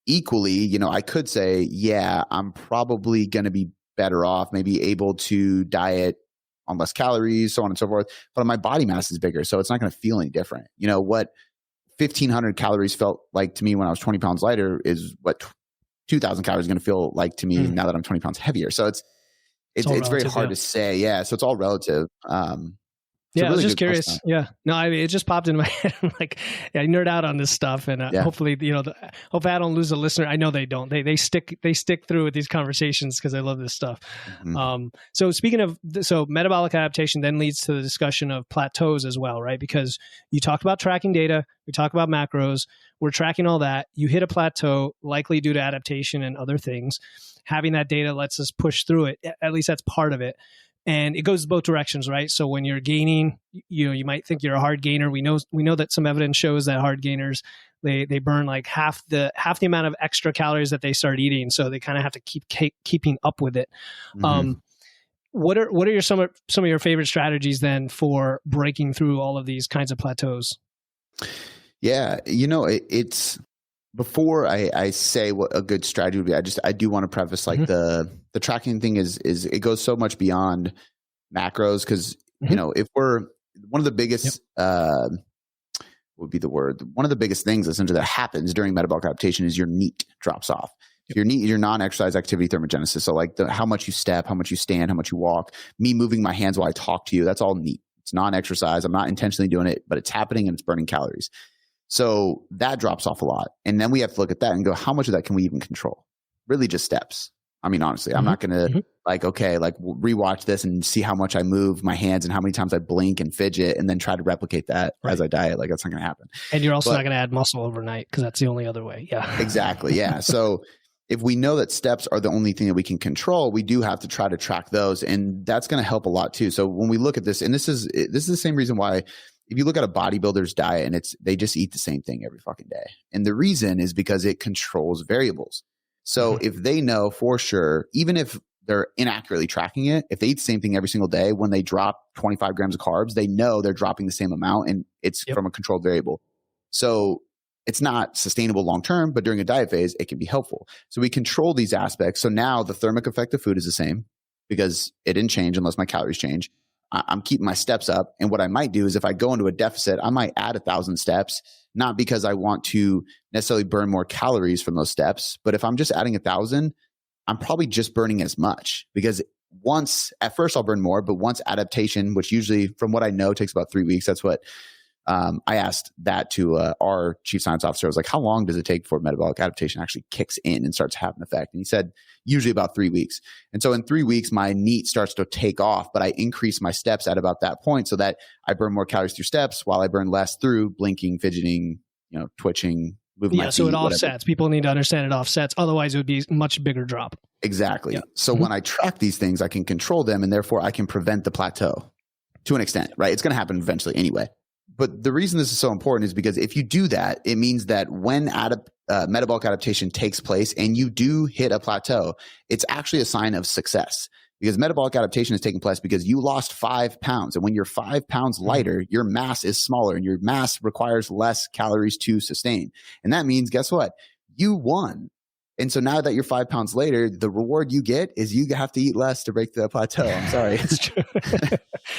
[SPEAKER 2] equally, I could say, yeah, I'm probably going to be better off, maybe able to diet on less calories, so on and so forth, but my body mass is bigger, so it's not going to feel any different. What 1,500 calories felt like to me when I was 20 pounds lighter is what 2,000 calories is going to feel like to me now that I'm 20 pounds heavier. So it's very hard to say. Yeah. So it's all relative.
[SPEAKER 1] Yeah, I was just curious. Question. Yeah, no, it just popped into my head. I'm like, I nerd out on this stuff, and hopefully, hopefully I don't lose a listener. I know they don't. They stick through with these conversations because I love this stuff. Mm-hmm. So speaking of, metabolic adaptation then leads to the discussion of plateaus as well, right? Because you talked about tracking data, we talk about macros, we're tracking all that. You hit a plateau, likely due to adaptation and other things. Having that data lets us push through it. At least that's part of it. And it goes both directions, right? So when you're gaining, you might think you're a hard gainer. We know that some evidence shows that hard gainers, they burn like half the amount of extra calories that they start eating. So they kind of have to keep keeping up with it. Mm-hmm. What are some of your favorite strategies then for breaking through all of these kinds of plateaus?
[SPEAKER 2] Yeah, it's before I say what a good strategy would be, I do want to preface like the tracking thing is it goes so much beyond macros because if we're one of the biggest would be the word one of the biggest things essentially that happens during metabolic adaptation is your NEAT drops off. Yep. Your NEAT, your non-exercise activity thermogenesis. So like how much you step, how much you stand, how much you walk, me moving my hands while I talk to you, that's all NEAT. It's non-exercise. I'm not intentionally doing it, but it's happening and it's burning calories. So that drops off a lot. And then we have to look at that and go, how much of that can we even control? Really just steps. I mean, honestly, I'm not going to rewatch this and see how much I move my hands and how many times I blink and fidget and then try to replicate that as I diet. Like that's not going to happen.
[SPEAKER 1] And you're also not going to add muscle overnight because that's the only other way. Yeah,
[SPEAKER 2] exactly. Yeah. So if we know that steps are the only thing that we can control, we do have to try to track those. And that's going to help a lot too. So when we look at this, and this is the same reason why if you look at a bodybuilder's diet and they just eat the same thing every fucking day. And the reason is because it controls variables. So if they know for sure, even if they're inaccurately tracking it, if they eat the same thing every single day, when they drop 25 grams of carbs, they know they're dropping the same amount and it's from a controlled variable. So it's not sustainable long-term, but during a diet phase, it can be helpful. So we control these aspects. So now the thermic effect of food is the same because it didn't change unless my calories change. I'm keeping my steps up. And what I might do is if I go into a deficit, I might add 1,000 steps, not because I want to necessarily burn more calories from those steps. But if I'm just adding 1,000, I'm probably just burning as much because at first I'll burn more, but once adaptation, which usually from what I know takes about 3 weeks, that's what I asked that to our chief science officer. I was like, how long does it take before metabolic adaptation actually kicks in and starts to have an effect? And he said, usually about 3 weeks. And so in 3 weeks, my NEAT starts to take off, but I increase my steps at about that point so that I burn more calories through steps while I burn less through blinking, fidgeting, twitching, moving my feet.
[SPEAKER 1] So it offsets.
[SPEAKER 2] Whatever.
[SPEAKER 1] People need to understand it offsets. Otherwise, it would be a much bigger drop.
[SPEAKER 2] Exactly. Yeah. So when I track these things, I can control them and therefore I can prevent the plateau to an extent, right? It's going to happen eventually anyway. But the reason this is so important is because if you do that, it means that when metabolic adaptation takes place and you do hit a plateau, it's actually a sign of success because metabolic adaptation is taking place because you lost 5 pounds. And when you're 5 pounds lighter, your mass is smaller and your mass requires less calories to sustain. And that means, guess what? You won. And so now that you're 5 pounds later, the reward you get is you have to eat less to break the plateau. I'm sorry.
[SPEAKER 1] It's true.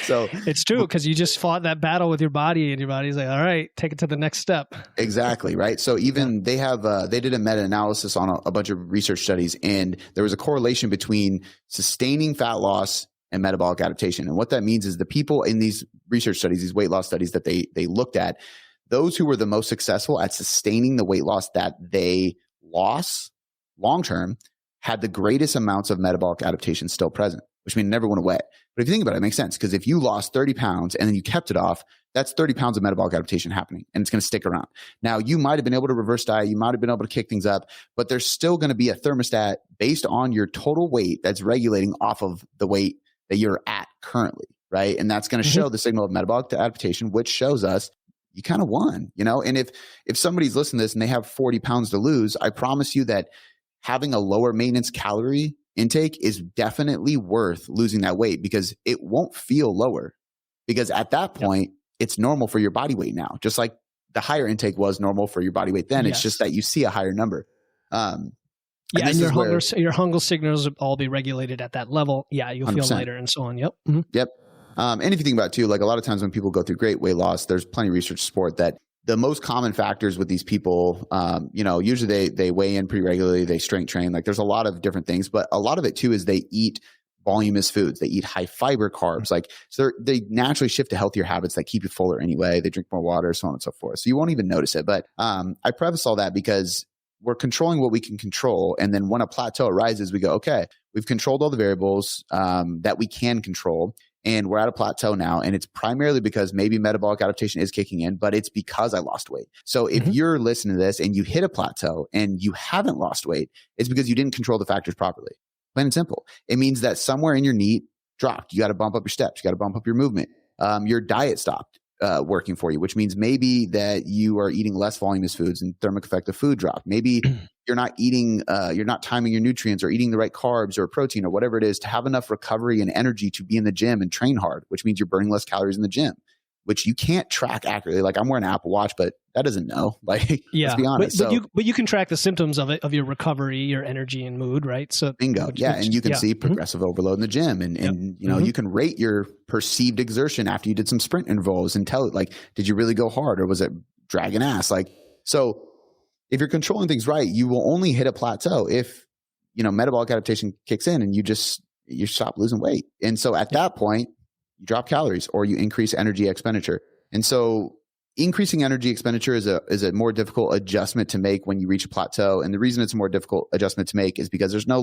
[SPEAKER 2] So
[SPEAKER 1] it's true because you just fought that battle with your body and your body's like, all right, take it to the next step.
[SPEAKER 2] Exactly. Right. So even they did a meta-analysis on a bunch of research studies, and there was a correlation between sustaining fat loss and metabolic adaptation. And what that means is the people in these research studies, these weight loss studies that they looked at, those who were the most successful at sustaining the weight loss that they lost long-term had the greatest amounts of metabolic adaptation still present, which means it never went away. But if you think about it, it makes sense because if you lost 30 pounds and then you kept it off, that's 30 pounds of metabolic adaptation happening and it's going to stick around. Now, you might have been able to reverse diet. You might have been able to kick things up, but there's still going to be a thermostat based on your total weight that's regulating off of the weight that you're at currently, right? And that's going to show the signal of metabolic adaptation, which shows us you kind of won, And if somebody's listening to this and they have 40 pounds to lose, I promise you that having a lower maintenance calorie intake is definitely worth losing that weight because it won't feel lower because at that point, it's normal for your body weight now, just like the higher intake was normal for your body weight then. It's just that you see a higher number.
[SPEAKER 1] And your hunger signals will all be regulated at that level. Yeah, you'll 100%. Feel lighter and so on. Yep. Mm-hmm.
[SPEAKER 2] Yep. And if you think about it too, like a lot of times when people go through great weight loss, there's plenty of research to support that the most common factors with these people, usually they weigh in pretty regularly, they strength train, like there's a lot of different things, but a lot of it too is they eat voluminous foods, they eat high fiber carbs, so they naturally shift to healthier habits that keep you fuller anyway, they drink more water, so on and so forth. So you won't even notice it. But I preface all that because we're controlling what we can control. And then when a plateau arises, we go, okay, we've controlled all the variables that we can control. And we're at a plateau now, and it's primarily because maybe metabolic adaptation is kicking in, but it's because I lost weight. So if you're listening to this and you hit a plateau and you haven't lost weight, it's because you didn't control the factors properly. Plain and simple. It means that somewhere in your NEAT dropped. You got to bump up your steps. You got to bump up your movement. Your diet stopped working for you, which means maybe that you are eating less voluminous foods and thermic effect of food dropped. Maybe you're not eating, you're not timing your nutrients or eating the right carbs or protein or whatever it is to have enough recovery and energy to be in the gym and train hard, which means you're burning less calories in the gym, which you can't track accurately. Like I'm wearing an Apple Watch, but that doesn't know. Let's be honest.
[SPEAKER 1] But you can track the symptoms of it, of your recovery, your energy and mood, right? So
[SPEAKER 2] bingo. And you can see progressive overload in the gym and you can rate your perceived exertion after you did some sprint intervals and tell it like, did you really go hard or was it dragging ass? So if you're controlling things right, you will only hit a plateau if, metabolic adaptation kicks in and you stop losing weight. And so at that point, you drop calories or you increase energy expenditure. And so increasing energy expenditure is a more difficult adjustment to make when you reach a plateau. And the reason it's a more difficult adjustment to make is because there's no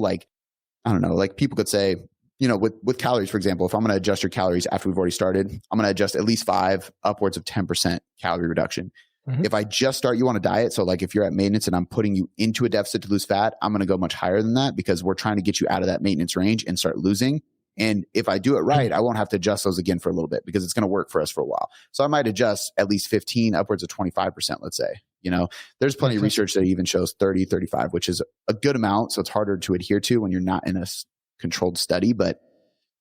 [SPEAKER 2] people could say, with calories, for example, if I'm going to adjust your calories after we've already started, I'm going to adjust at least 5, upwards of 10% calorie reduction. If I just start you on a diet, so like if you're at maintenance and I'm putting you into a deficit to lose fat, I'm going to go much higher than that because we're trying to get you out of that maintenance range and start losing. And if I do it right, I won't have to adjust those again for a little bit because it's going to work for us for a while. So I might adjust at least 15, upwards of 25%, let's say. There's plenty of research that even shows 30, 35, which is a good amount. So it's harder to adhere to when you're not in a controlled study, but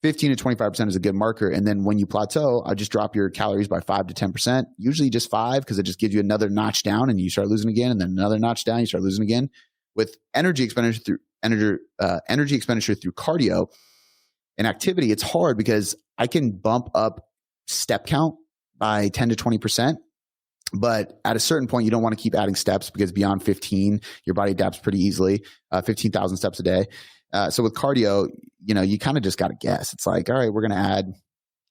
[SPEAKER 2] 15 to 25% is a good marker. And then when you plateau, I'll just drop your calories by 5 to 10%, usually just 5, because it just gives you another notch down and you start losing again. And then another notch down, you start losing again. With energy expenditure through cardio and activity, it's hard because I can bump up step count by 10 to 20%. But at a certain point, you don't want to keep adding steps because beyond 15, your body adapts pretty easily, 15,000 steps a day. So with cardio, you kind of just got to guess. It's like, all right, we're going to add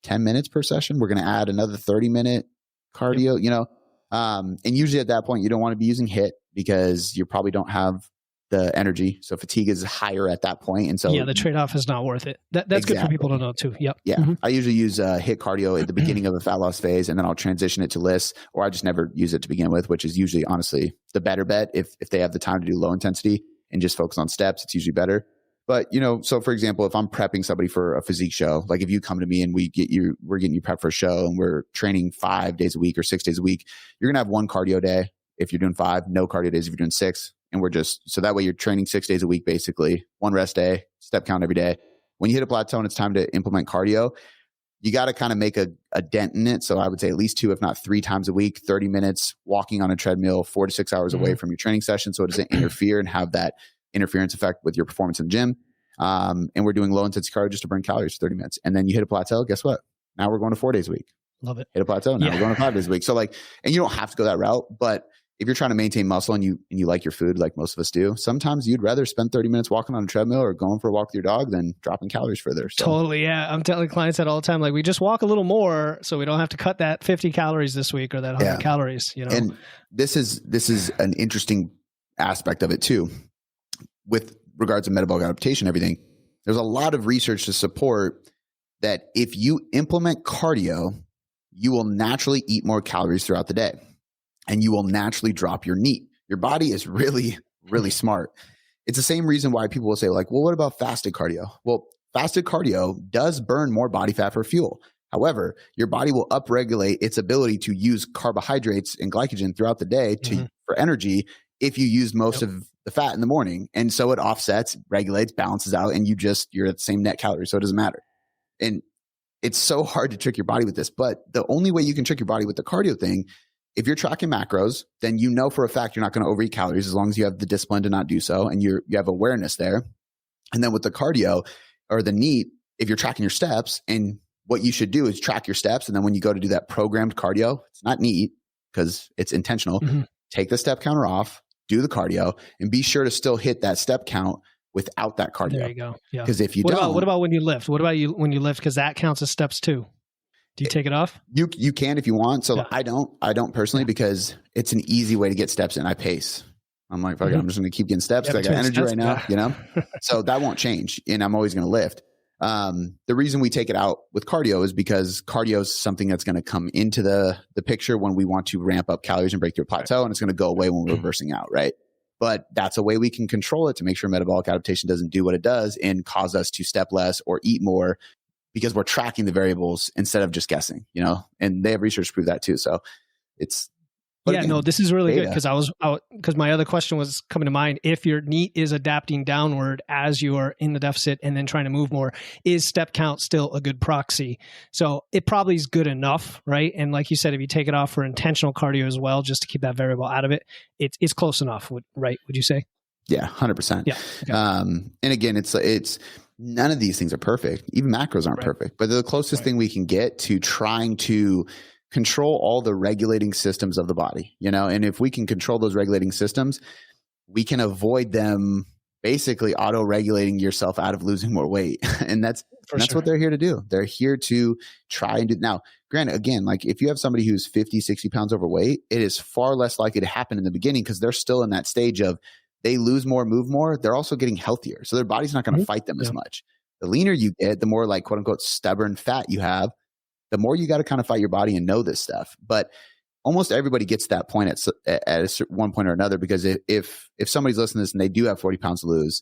[SPEAKER 2] 10 minutes per session. We're going to add another 30-minute cardio, and usually at that point, you don't want to be using HIIT because you probably don't have the energy. So fatigue is higher at that point. And so
[SPEAKER 1] the trade-off is not worth it. That's exactly. Good for people to know too. Yep.
[SPEAKER 2] Yeah. I usually use HIIT cardio at the beginning of a fat loss phase, and then I'll transition it to LISS, or I just never use it to begin with, which is usually honestly the better bet. If they have the time to do low intensity and just focus on steps, it's usually better. But, so for example, if I'm prepping somebody for a physique show, like if you come to me and we're getting you prepped for a show and we're training 5 days a week or 6 days a week, you're going to have one cardio day if you're doing 5, no cardio days if you're doing 6. And so that way you're training 6 days a week, basically, one rest day, step count every day. When you hit a plateau and it's time to implement cardio, you got to kind of make a dent in it. So I would say at least 2, if not 3 times a week, 30 minutes walking on a treadmill, 4 to 6 hours away from your training session. So it doesn't interfere and have that interference effect with your performance in the gym. And we're doing low intensity cardio just to burn calories for 30 minutes. And then you hit a plateau. Guess what? Now we're going to 4 days a week.
[SPEAKER 1] Love it.
[SPEAKER 2] Hit a plateau. Now we're going to 5 days a week. So and you don't have to go that route, but if you're trying to maintain muscle and you like your food, like most of us do, sometimes you'd rather spend 30 minutes walking on a treadmill or going for a walk with your dog than dropping calories further. So.
[SPEAKER 1] Totally. Yeah. I'm telling clients that all the time. Like, we just walk a little more so we don't have to cut that 50 calories this week or that 100 calories,
[SPEAKER 2] And this is an interesting aspect of it too. With regards to metabolic adaptation and everything, there's a lot of research to support that if you implement cardio, you will naturally eat more calories throughout the day. And you will naturally drop your NEAT. Your body is really, really smart. It's the same reason why people will say like, well, what about fasted cardio? Well, fasted cardio does burn more body fat for fuel. However, your body will upregulate its ability to use carbohydrates and glycogen throughout the day for energy if you use most of the fat in the morning. And so it offsets, regulates, balances out, and you're at the same net calories. So it doesn't matter. And it's so hard to trick your body with this. But the only way you can trick your body with the cardio thing, if you're tracking macros, then you know for a fact you're not going to overeat calories as long as you have the discipline to not do so and you have awareness there. And then with the cardio or the NEAT, if you're tracking your steps, and what you should do is track your steps. And then when you go to do that programmed cardio, it's not NEAT because it's intentional. Take the step counter off, do the cardio, and be sure to still hit that step count without that cardio.
[SPEAKER 1] There you go. Yeah.
[SPEAKER 2] Because if you
[SPEAKER 1] what about when you lift? What about when you lift? Because that counts as steps too. Do you take it off?
[SPEAKER 2] You can if you want. So I don't personally because it's an easy way to get steps in. I pace. I'm like, fuck it, I'm just going to keep getting steps. I got energy right now, So that won't change, and I'm always going to lift. The reason we take it out with cardio is because cardio is something that's going to come into the picture when we want to ramp up calories and break through a plateau, and it's going to go away when we're reversing out, right? But that's a way we can control it to make sure metabolic adaptation doesn't do what it does and cause us to step less or eat more, because we're tracking the variables instead of just guessing, and they have research to prove that too. So it's,
[SPEAKER 1] this is really good because my other question was coming to mind. If your NEAT is adapting downward as you are in the deficit and then trying to move more, is step count still a good proxy? So it probably is good enough, right? And like you said, if you take it off for intentional cardio as well, just to keep that variable out of it, it's close enough, right? Would you say?
[SPEAKER 2] Yeah, 100%.
[SPEAKER 1] Yeah. Okay.
[SPEAKER 2] And again, it's none of these things are perfect. Even macros aren't perfect, but they're the closest thing we can get to trying to control all the regulating systems of the body, and if we can control those regulating systems, we can avoid them basically auto-regulating yourself out of losing more weight. And that's what they're here to do. They're here to try and do. Now, granted, again, like if you have somebody who's 50, 60 pounds overweight, it is far less likely to happen in the beginning because they're still in that stage of they lose more, move more. They're also getting healthier. So their body's not going to fight them as much. The leaner you get, the more like quote unquote stubborn fat you have, the more you got to kind of fight your body and know this stuff. But almost everybody gets to that point at one point or another, because if somebody's listening to this and they do have 40 pounds to lose,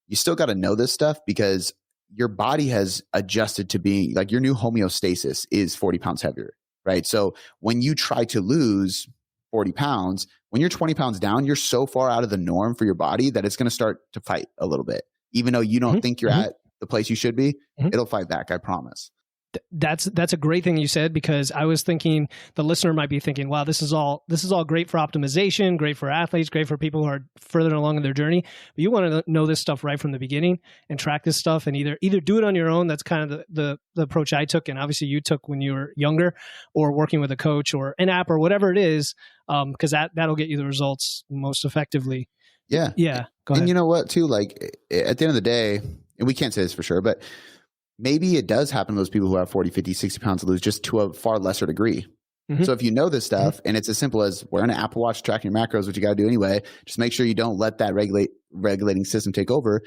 [SPEAKER 2] you still got to know this stuff, because your body has adjusted to being like, your new homeostasis is 40 pounds heavier, right? So when you try to lose 40 pounds, when you're 20 pounds down, you're so far out of the norm for your body that it's going to start to fight a little bit. Even though you don't think you're at the place you should be, it'll fight back. I promise.
[SPEAKER 1] That's a great thing you said, because I was thinking the listener might be thinking, wow, this is all great for optimization, great for athletes, great for people who are further along in their journey. But you want to know this stuff right from the beginning and track this stuff, and either do it on your own. That's kind of the approach I took, and obviously you took when you were younger, or working with a coach or an app or whatever it is, because that'll get you the results most effectively.
[SPEAKER 2] Yeah.
[SPEAKER 1] Go ahead.
[SPEAKER 2] And you know what, too? Like, at the end of the day, and we can't say this for sure, but maybe it does happen to those people who have 40, 50, 60 pounds to lose, just to a far lesser degree. So if you know this stuff, and it's as simple as wearing an Apple Watch, tracking your macros, which you got to do anyway, just make sure you don't let that regulating system take over.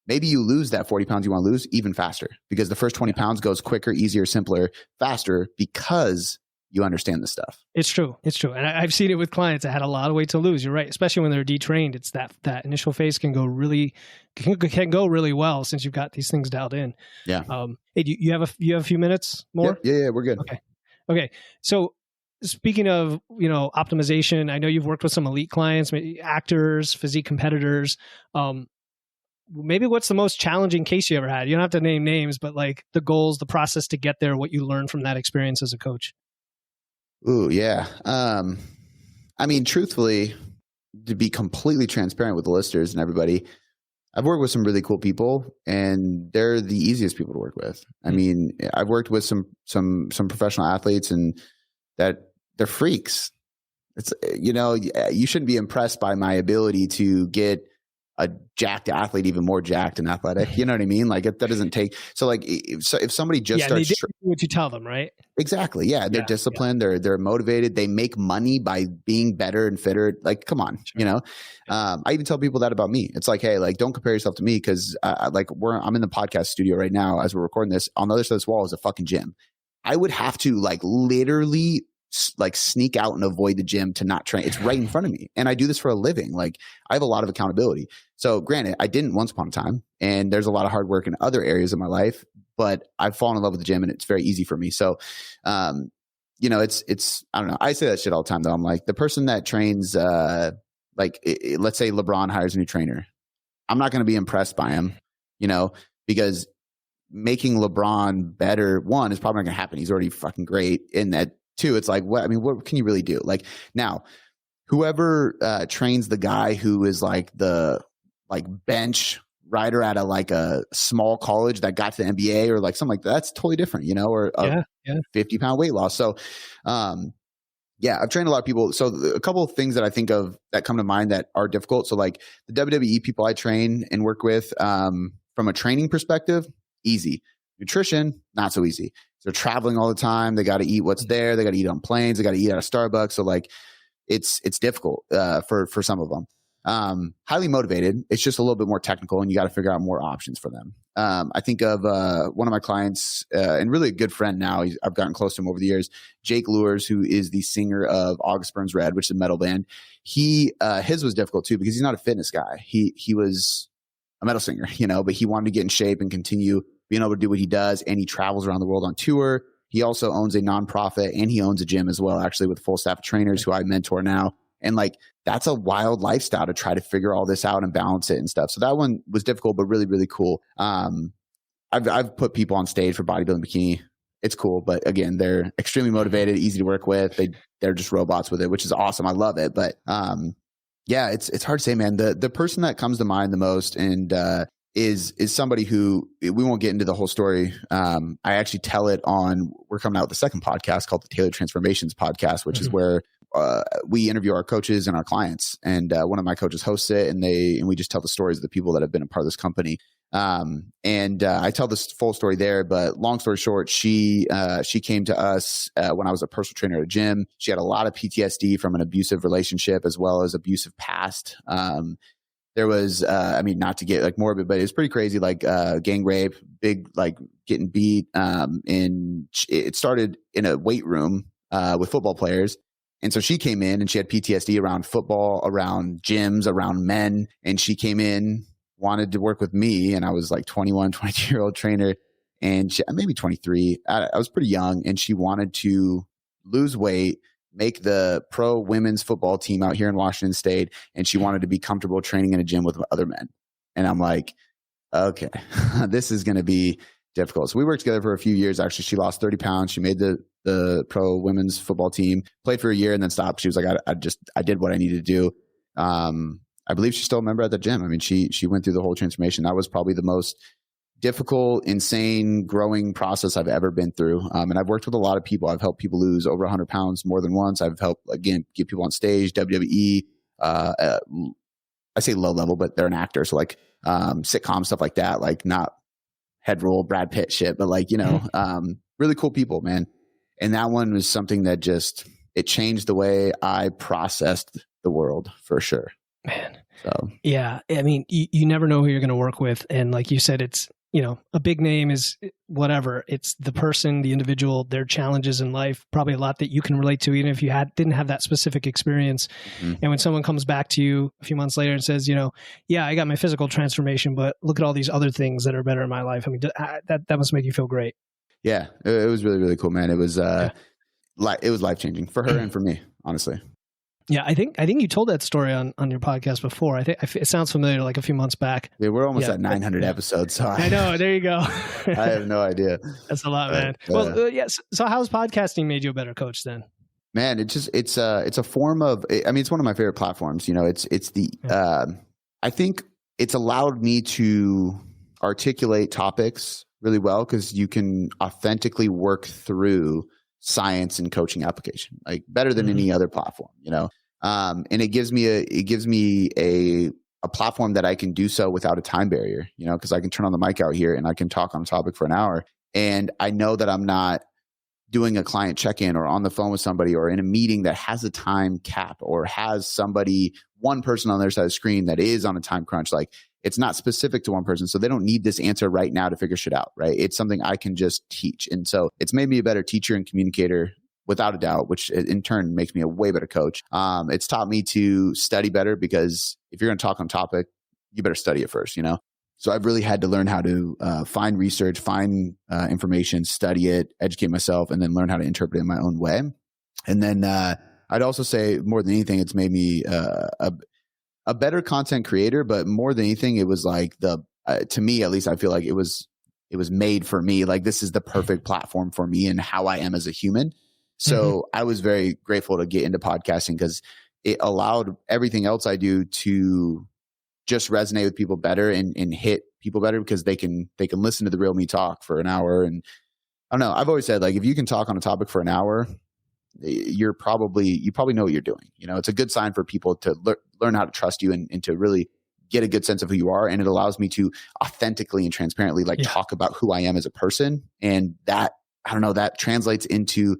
[SPEAKER 2] Maybe you lose that 40 pounds you want to lose even faster, because the first 20 pounds goes quicker, easier, simpler, faster, because you understand this stuff.
[SPEAKER 1] It's true. And I've seen it with clients that had a lot of weight to lose. You're right. Especially when they're detrained. It's that initial phase can go really well, since you've got these things dialed in.
[SPEAKER 2] Yeah.
[SPEAKER 1] Hey, you have a few minutes more?
[SPEAKER 2] Yeah, we're good.
[SPEAKER 1] Okay. So speaking of, optimization, I know you've worked with some elite clients, maybe actors, physique competitors. Maybe what's the most challenging case you ever had? You don't have to name names, but like the goals, the process to get there, what you learned from that experience as a coach.
[SPEAKER 2] Ooh, yeah. I mean, truthfully, to be completely transparent with the listeners and everybody, I've worked with some really cool people, and they're the easiest people to work with. I mean, I've worked with some professional athletes, and that they're freaks. It's, you shouldn't be impressed by my ability to get a jacked athlete even more jacked and athletic. You know what I mean? Like, that doesn't take. So like, if somebody just starts,
[SPEAKER 1] they do what you tell them, right?
[SPEAKER 2] Exactly. Yeah. They're disciplined. They're motivated. They make money by being better and fitter. Like, come on, I even tell people that about me. It's like, hey, like, don't compare yourself to me. Cause I'm in the podcast studio right now as we're recording this. On the other side of this wall is a fucking gym. I would have to like literally like sneak out and avoid the gym to not train. It's right in front of me. And I do this for a living. Like, I have a lot of accountability. So granted, I didn't once upon a time, and there's a lot of hard work in other areas of my life, but I've fallen in love with the gym, and it's very easy for me. So, it's, I don't know. I say that shit all the time though. I'm like, the person that trains, let's say LeBron hires a new trainer. I'm not going to be impressed by him, because making LeBron better, one, is probably not going to happen. He's already fucking great. And that, two, it's like, what can you really do? Like, now, whoever trains the guy who is like the bench rider at a small college that got to the NBA or like something like that, that's totally different, or a 50-pound weight loss. So, I've trained a lot of people. So a couple of things that I think of that come to mind that are difficult. So like the WWE people I train and work with, from a training perspective, easy. Nutrition, not so easy. They're traveling all the time. They got to eat what's there. They got to eat on planes. They got to eat out of Starbucks. So like, it's difficult for some of them. Highly motivated. It's just a little bit more technical, and you got to figure out more options for them. I think of one of my clients, and really a good friend now. I've gotten close to him over the years. Jake Lures, who is the singer of August Burns Red, which is a metal band. His was difficult too, because he's not a fitness guy. He was a metal singer, but he wanted to get in shape and continue being able to do what he does. And he travels around the world on tour. He also owns a nonprofit, and he owns a gym as well, actually, with a full staff of trainers who I mentor now. And like, that's a wild lifestyle to try to figure all this out and balance it and stuff. So that one was difficult, but really, really cool. I've put people on stage for bodybuilding bikini. It's cool. But again, they're extremely motivated, easy to work with. They're just robots with it, which is awesome. I love it. But it's hard to say, man. The person that comes to mind the most and is somebody who, we won't get into the whole story. I actually tell it on, we're coming out with the second podcast called the Tailored Transformations podcast, which is where we interview our coaches and our clients. And one of my coaches hosts it, and we just tell the stories of the people that have been a part of this company. I tell this full story there, but long story short, she came to us when I was a personal trainer at a gym. She had a lot of PTSD from an abusive relationship as well as abusive past. There was, not to get like morbid, but it's pretty crazy, like gang rape, big, like getting beat. And it started in a weight room with football players. And so she came in and she had PTSD around football, around gyms, around men. And she came in, wanted to work with me. And I was like 21, 22-year-old trainer, and maybe 23. I was pretty young, and she wanted to lose weight, make the pro women's football team out here in Washington State. And she wanted to be comfortable training in a gym with other men. And I'm like, okay, this is going to be difficult. So we worked together for a few years. Actually, she lost 30 pounds. She made the pro women's football team, played for a year, and then stopped. She was like, I did what I needed to do. I believe she's still a member at the gym. I mean, she went through the whole transformation. That was probably the most difficult, insane growing process I've ever been through. And I've worked with a lot of people. I've helped people lose over 100 pounds more than once. I've helped, again, get people on stage, WWE. I say low level, but they're an actor. So like sitcom stuff like that, like not head roll Brad Pitt shit, but like, really cool people, man. And that one was something that it changed the way I processed the world for sure.
[SPEAKER 1] Man.
[SPEAKER 2] So,
[SPEAKER 1] yeah. I mean, you never know who you're going to work with. And like you said, it's, a big name is whatever. It's the person, the individual, their challenges in life, probably a lot that you can relate to, even if you didn't have that specific experience. Mm-hmm. And when someone comes back to you a few months later and says, yeah, I got my physical transformation, but look at all these other things that are better in my life. I mean, that must make you feel great.
[SPEAKER 2] Yeah, it was really, really cool, man. It was it was life-changing for her and for me, honestly.
[SPEAKER 1] Yeah, I think you told that story on your podcast before. I think it sounds familiar, like a few months back.
[SPEAKER 2] Yeah, we're almost at 900 episodes. So
[SPEAKER 1] I know. There you go.
[SPEAKER 2] I have no idea.
[SPEAKER 1] That's a lot, man. Yes. So how's podcasting made you a better coach then?
[SPEAKER 2] Man, it's a form of. I mean, it's one of my favorite platforms. I think it's allowed me to articulate topics really well because you can authentically work through science and coaching application, like better than any other platform, and it gives me a platform that I can do so without a time barrier, because I can turn on the mic out here and I can talk on a topic for an hour. And I know that I'm not doing a client check-in or on the phone with somebody or in a meeting that has a time cap or has one person on their side of the screen that is on a time crunch. Like, it's not specific to one person. So they don't need this answer right now to figure shit out, right? It's something I can just teach. And so it's made me a better teacher and communicator without a doubt, which in turn makes me a way better coach. It's taught me to study better because if you're going to talk on topic, you better study it first, So I've really had to learn how to find research, find information, study it, educate myself, and then learn how to interpret it in my own way. And then I'd also say more than anything, it's made me a better content creator, but more than anything, it was like to me, at least I feel like it was made for me. Like, this is the perfect platform for me and how I am as a human. So I was very grateful to get into podcasting because it allowed everything else I do to just resonate with people better and hit people better because they can listen to the real me talk for an hour. And I don't know, I've always said, like, if you can talk on a topic for an hour, you probably know what you're doing. It's a good sign for people to learn how to trust you and to really get a good sense of who you are. And it allows me to authentically and transparently talk about who I am as a person. And that, I don't know, that translates into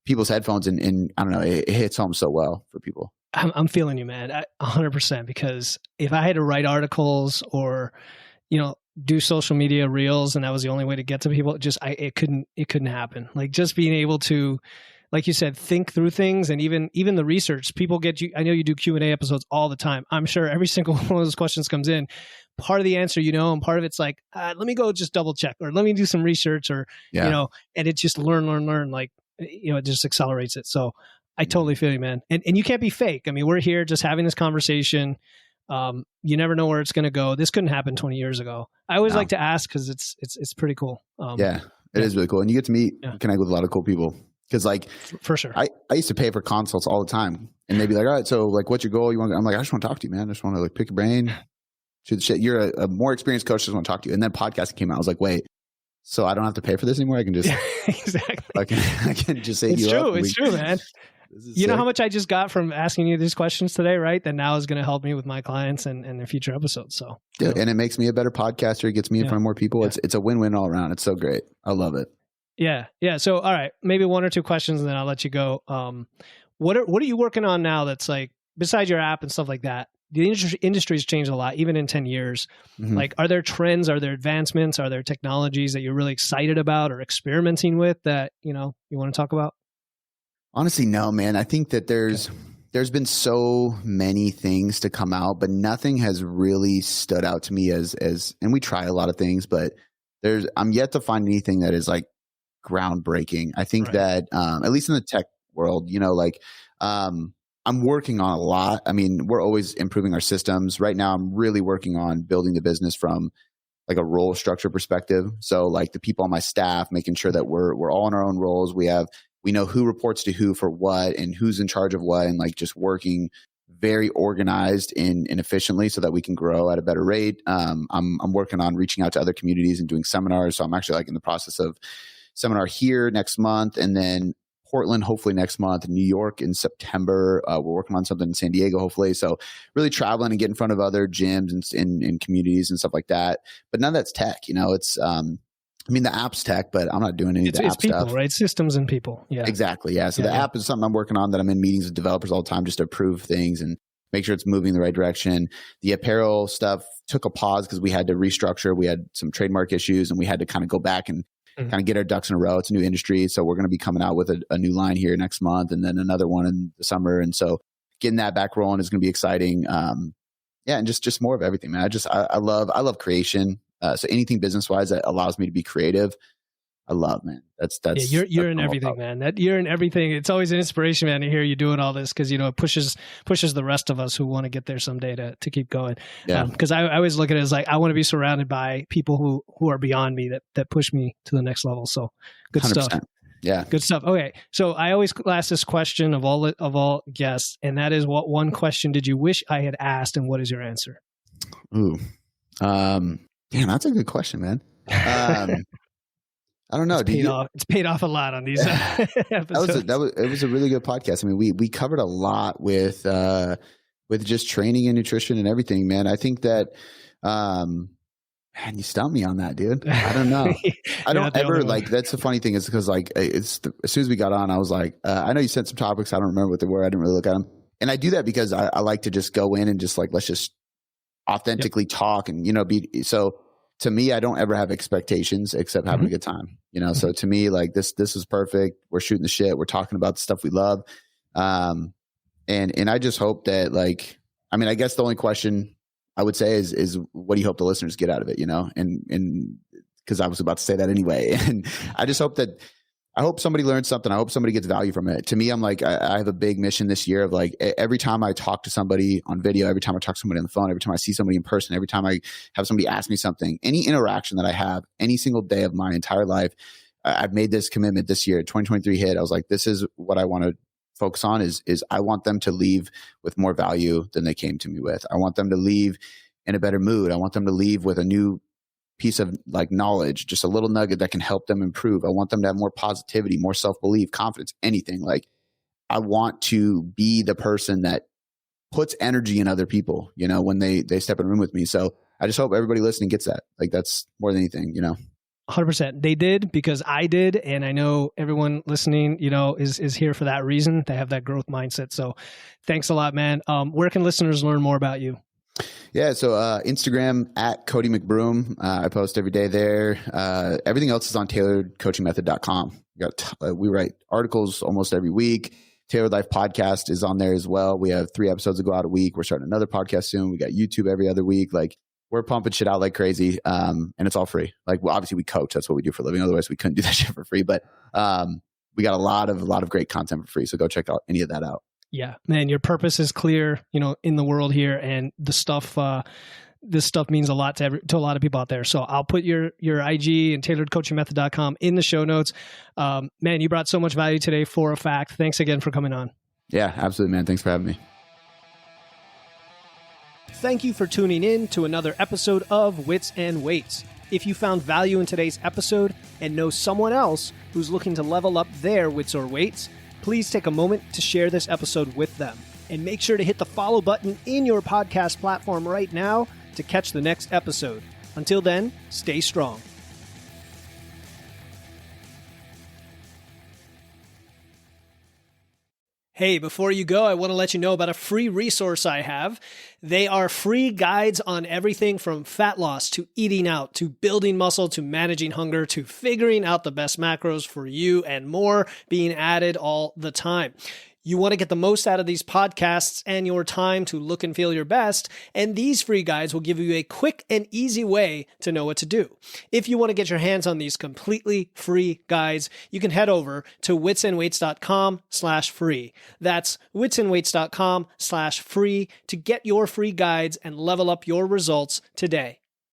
[SPEAKER 2] people's headphones and I don't know, it hits home so well for people.
[SPEAKER 1] I'm feeling you, man. 100%, because if I had to write articles or, do social media reels and that was the only way to get to people, it couldn't happen. Like, just being able to, like you said, think through things and even the research. People get you. I know you do Q&A episodes all the time. I'm sure every single one of those questions comes in. Part of the answer, and part of it's like, let me go just double check or let me do some research or, and it's just learn. Like, it just accelerates it. So I totally feel you, man. And you can't be fake. I mean, we're here just having this conversation. You never know where it's going to go. This couldn't happen 20 years ago. I always like to ask because it's pretty cool.
[SPEAKER 2] It is really cool. And you get to connect with a lot of cool people. Because
[SPEAKER 1] for sure,
[SPEAKER 2] I used to pay for consults all the time, and they'd be like, "All right, so like, what's your goal? You want?" I'm like, "I just want to talk to you, man. I just want to pick your brain, shoot the shit. You're a more experienced coach. Just want to talk to you." And then podcasting came out. I was like, "Wait, so I don't have to pay for this anymore? I can just
[SPEAKER 1] exactly.
[SPEAKER 2] I can just say
[SPEAKER 1] it's true. It's true, man. You know
[SPEAKER 2] sick.
[SPEAKER 1] how much I just got from asking you these questions today, right? That now is going to help me with my clients and their future episodes. So
[SPEAKER 2] and it makes me a better podcaster. It gets me in front of more people. Yeah. It's a win-win all around. It's so great. I love it.
[SPEAKER 1] Yeah. Yeah. So, all right, maybe one or two questions and then I'll let you go. What are you working on now that's like, besides your app and stuff like that, the industry's changed a lot, even in 10 years. Mm-hmm. Like, are there trends, are there advancements, are there technologies that you're really excited about or experimenting with that, you want to talk about?
[SPEAKER 2] Honestly, no, man. I think that there's been so many things to come out, but nothing has really stood out to me as and we try a lot of things, but I'm yet to find anything that is like groundbreaking. I think that at least in the tech world, I'm working on a lot. I mean, we're always improving our systems. Right now, I'm really working on building the business from like a role structure perspective. So like the people on my staff, making sure that we're all in our own roles. We know who reports to who for what and who's in charge of what, and like just working very organized and efficiently so that we can grow at a better rate. I'm working on reaching out to other communities and doing seminars. So I'm actually like in the process of seminar here next month, and then Portland hopefully next month, New York in September. We're working on something in San Diego hopefully. So really traveling and get in front of other gyms and communities and stuff like that. But none of that's tech. It's I mean, the app's tech, but I'm not doing any of the app
[SPEAKER 1] people,
[SPEAKER 2] stuff.
[SPEAKER 1] Right? Systems and people. Yeah,
[SPEAKER 2] exactly. Yeah. So the app is something I'm working on, that I'm in meetings with developers all the time just to approve things and make sure it's moving in the right direction. The apparel stuff took a pause because we had to restructure. We had some trademark issues and we had to kind of go back and kind of get our ducks in a row. It's a new industry. So we're going to be coming out with a new line here next month and then another one in the summer. And so getting that back rolling is going to be exciting. And just more of everything, man. I love creation. So anything business wise that allows me to be creative, I love, man.
[SPEAKER 1] You're in everything, man. You're in everything. It's always an inspiration, man, to hear you doing all this, because it pushes the rest of us who want to get there someday to keep going.
[SPEAKER 2] Yeah.
[SPEAKER 1] Because I always look at it as like I want to be surrounded by people who are beyond me that push me to the next level. So good
[SPEAKER 2] 100%.
[SPEAKER 1] stuff.
[SPEAKER 2] Yeah.
[SPEAKER 1] Good stuff. Okay. So I always ask this question of all guests, and that is, what one question did you wish I had asked, and what is your answer?
[SPEAKER 2] Ooh. Damn, that's a good question, man. I don't know.
[SPEAKER 1] It's paid off a lot on these episodes.
[SPEAKER 2] It was a really good podcast. I mean, we covered a lot with just training and nutrition and everything, man. I think that, man, you stumped me on that, dude. I don't know. I don't ever that's the funny thing is because as soon as we got on, I was like, I know you sent some topics. I don't remember what they were. I didn't really look at them. And I do that because I like to just go in and just let's just authentically talk and, so to me, I don't ever have expectations except having a good time, So to me, this is perfect. We're shooting the shit. We're talking about the stuff we love. And I just hope that I guess the only question I would say is what do you hope the listeners get out of it, and because I was about to say that anyway. And I just hope I hope somebody learns something. I hope somebody gets value from it. To me, I'm I have a big mission this year of every time I talk to somebody on video, every time I talk to somebody on the phone, every time I see somebody in person, every time I have somebody ask me something, any interaction that I have any single day of my entire life, I've made this commitment this year. 2023 hit. I was like, this is what I want to focus on is I want them to leave with more value than they came to me with. I want them to leave in a better mood. I want them to leave with a new piece of knowledge, just a little nugget that can help them improve. I want them to have more positivity, more self-belief, confidence, anything. I want to be the person that puts energy in other people, when they step in a room with me. So I just hope everybody listening gets that. That's more than anything,
[SPEAKER 1] 100%. They did, because I did. And I know everyone listening, is here for that reason. They have that growth mindset. So thanks a lot, man. Where can listeners learn more about you?
[SPEAKER 2] Yeah, so Instagram at Cody McBroom. I post every day there. Everything else is on tailoredcoachingmethod.com. We write articles almost every week. Tailored Life podcast is on there as well. We have 3 episodes that go out a week. We're starting another podcast soon. We got YouTube every other week. We're pumping shit out like crazy, and it's all free. Obviously we coach. That's what we do for a living. Otherwise we couldn't do that shit for free. But we got a lot of great content for free. So go check out any of that out.
[SPEAKER 1] Yeah, man, your purpose is clear, in the world here, and this stuff means a lot to a lot of people out there. So I'll put your IG and tailoredcoachingmethod.com in the show notes. Man, you brought so much value today, for a fact. Thanks again for coming on.
[SPEAKER 2] Yeah, absolutely, man. Thanks for having me.
[SPEAKER 1] Thank you for tuning in to another episode of Wits and Weights. If you found value in today's episode and know someone else who's looking to level up their wits or weights, please take a moment to share this episode with them. And make sure to hit the follow button in your podcast platform right now to catch the next episode. Until then, stay strong. Hey, before you go, I want to let you know about a free resource I have. They are free guides on everything from fat loss to eating out to building muscle to managing hunger to figuring out the best macros for you and more being added all the time. You want to get the most out of these podcasts and your time to look and feel your best, and these free guides will give you a quick and easy way to know what to do. If you want to get your hands on these completely free guides, you can head over to witsandweights.com/free. That's witsandweights.com/free to get your free guides and level up your results today.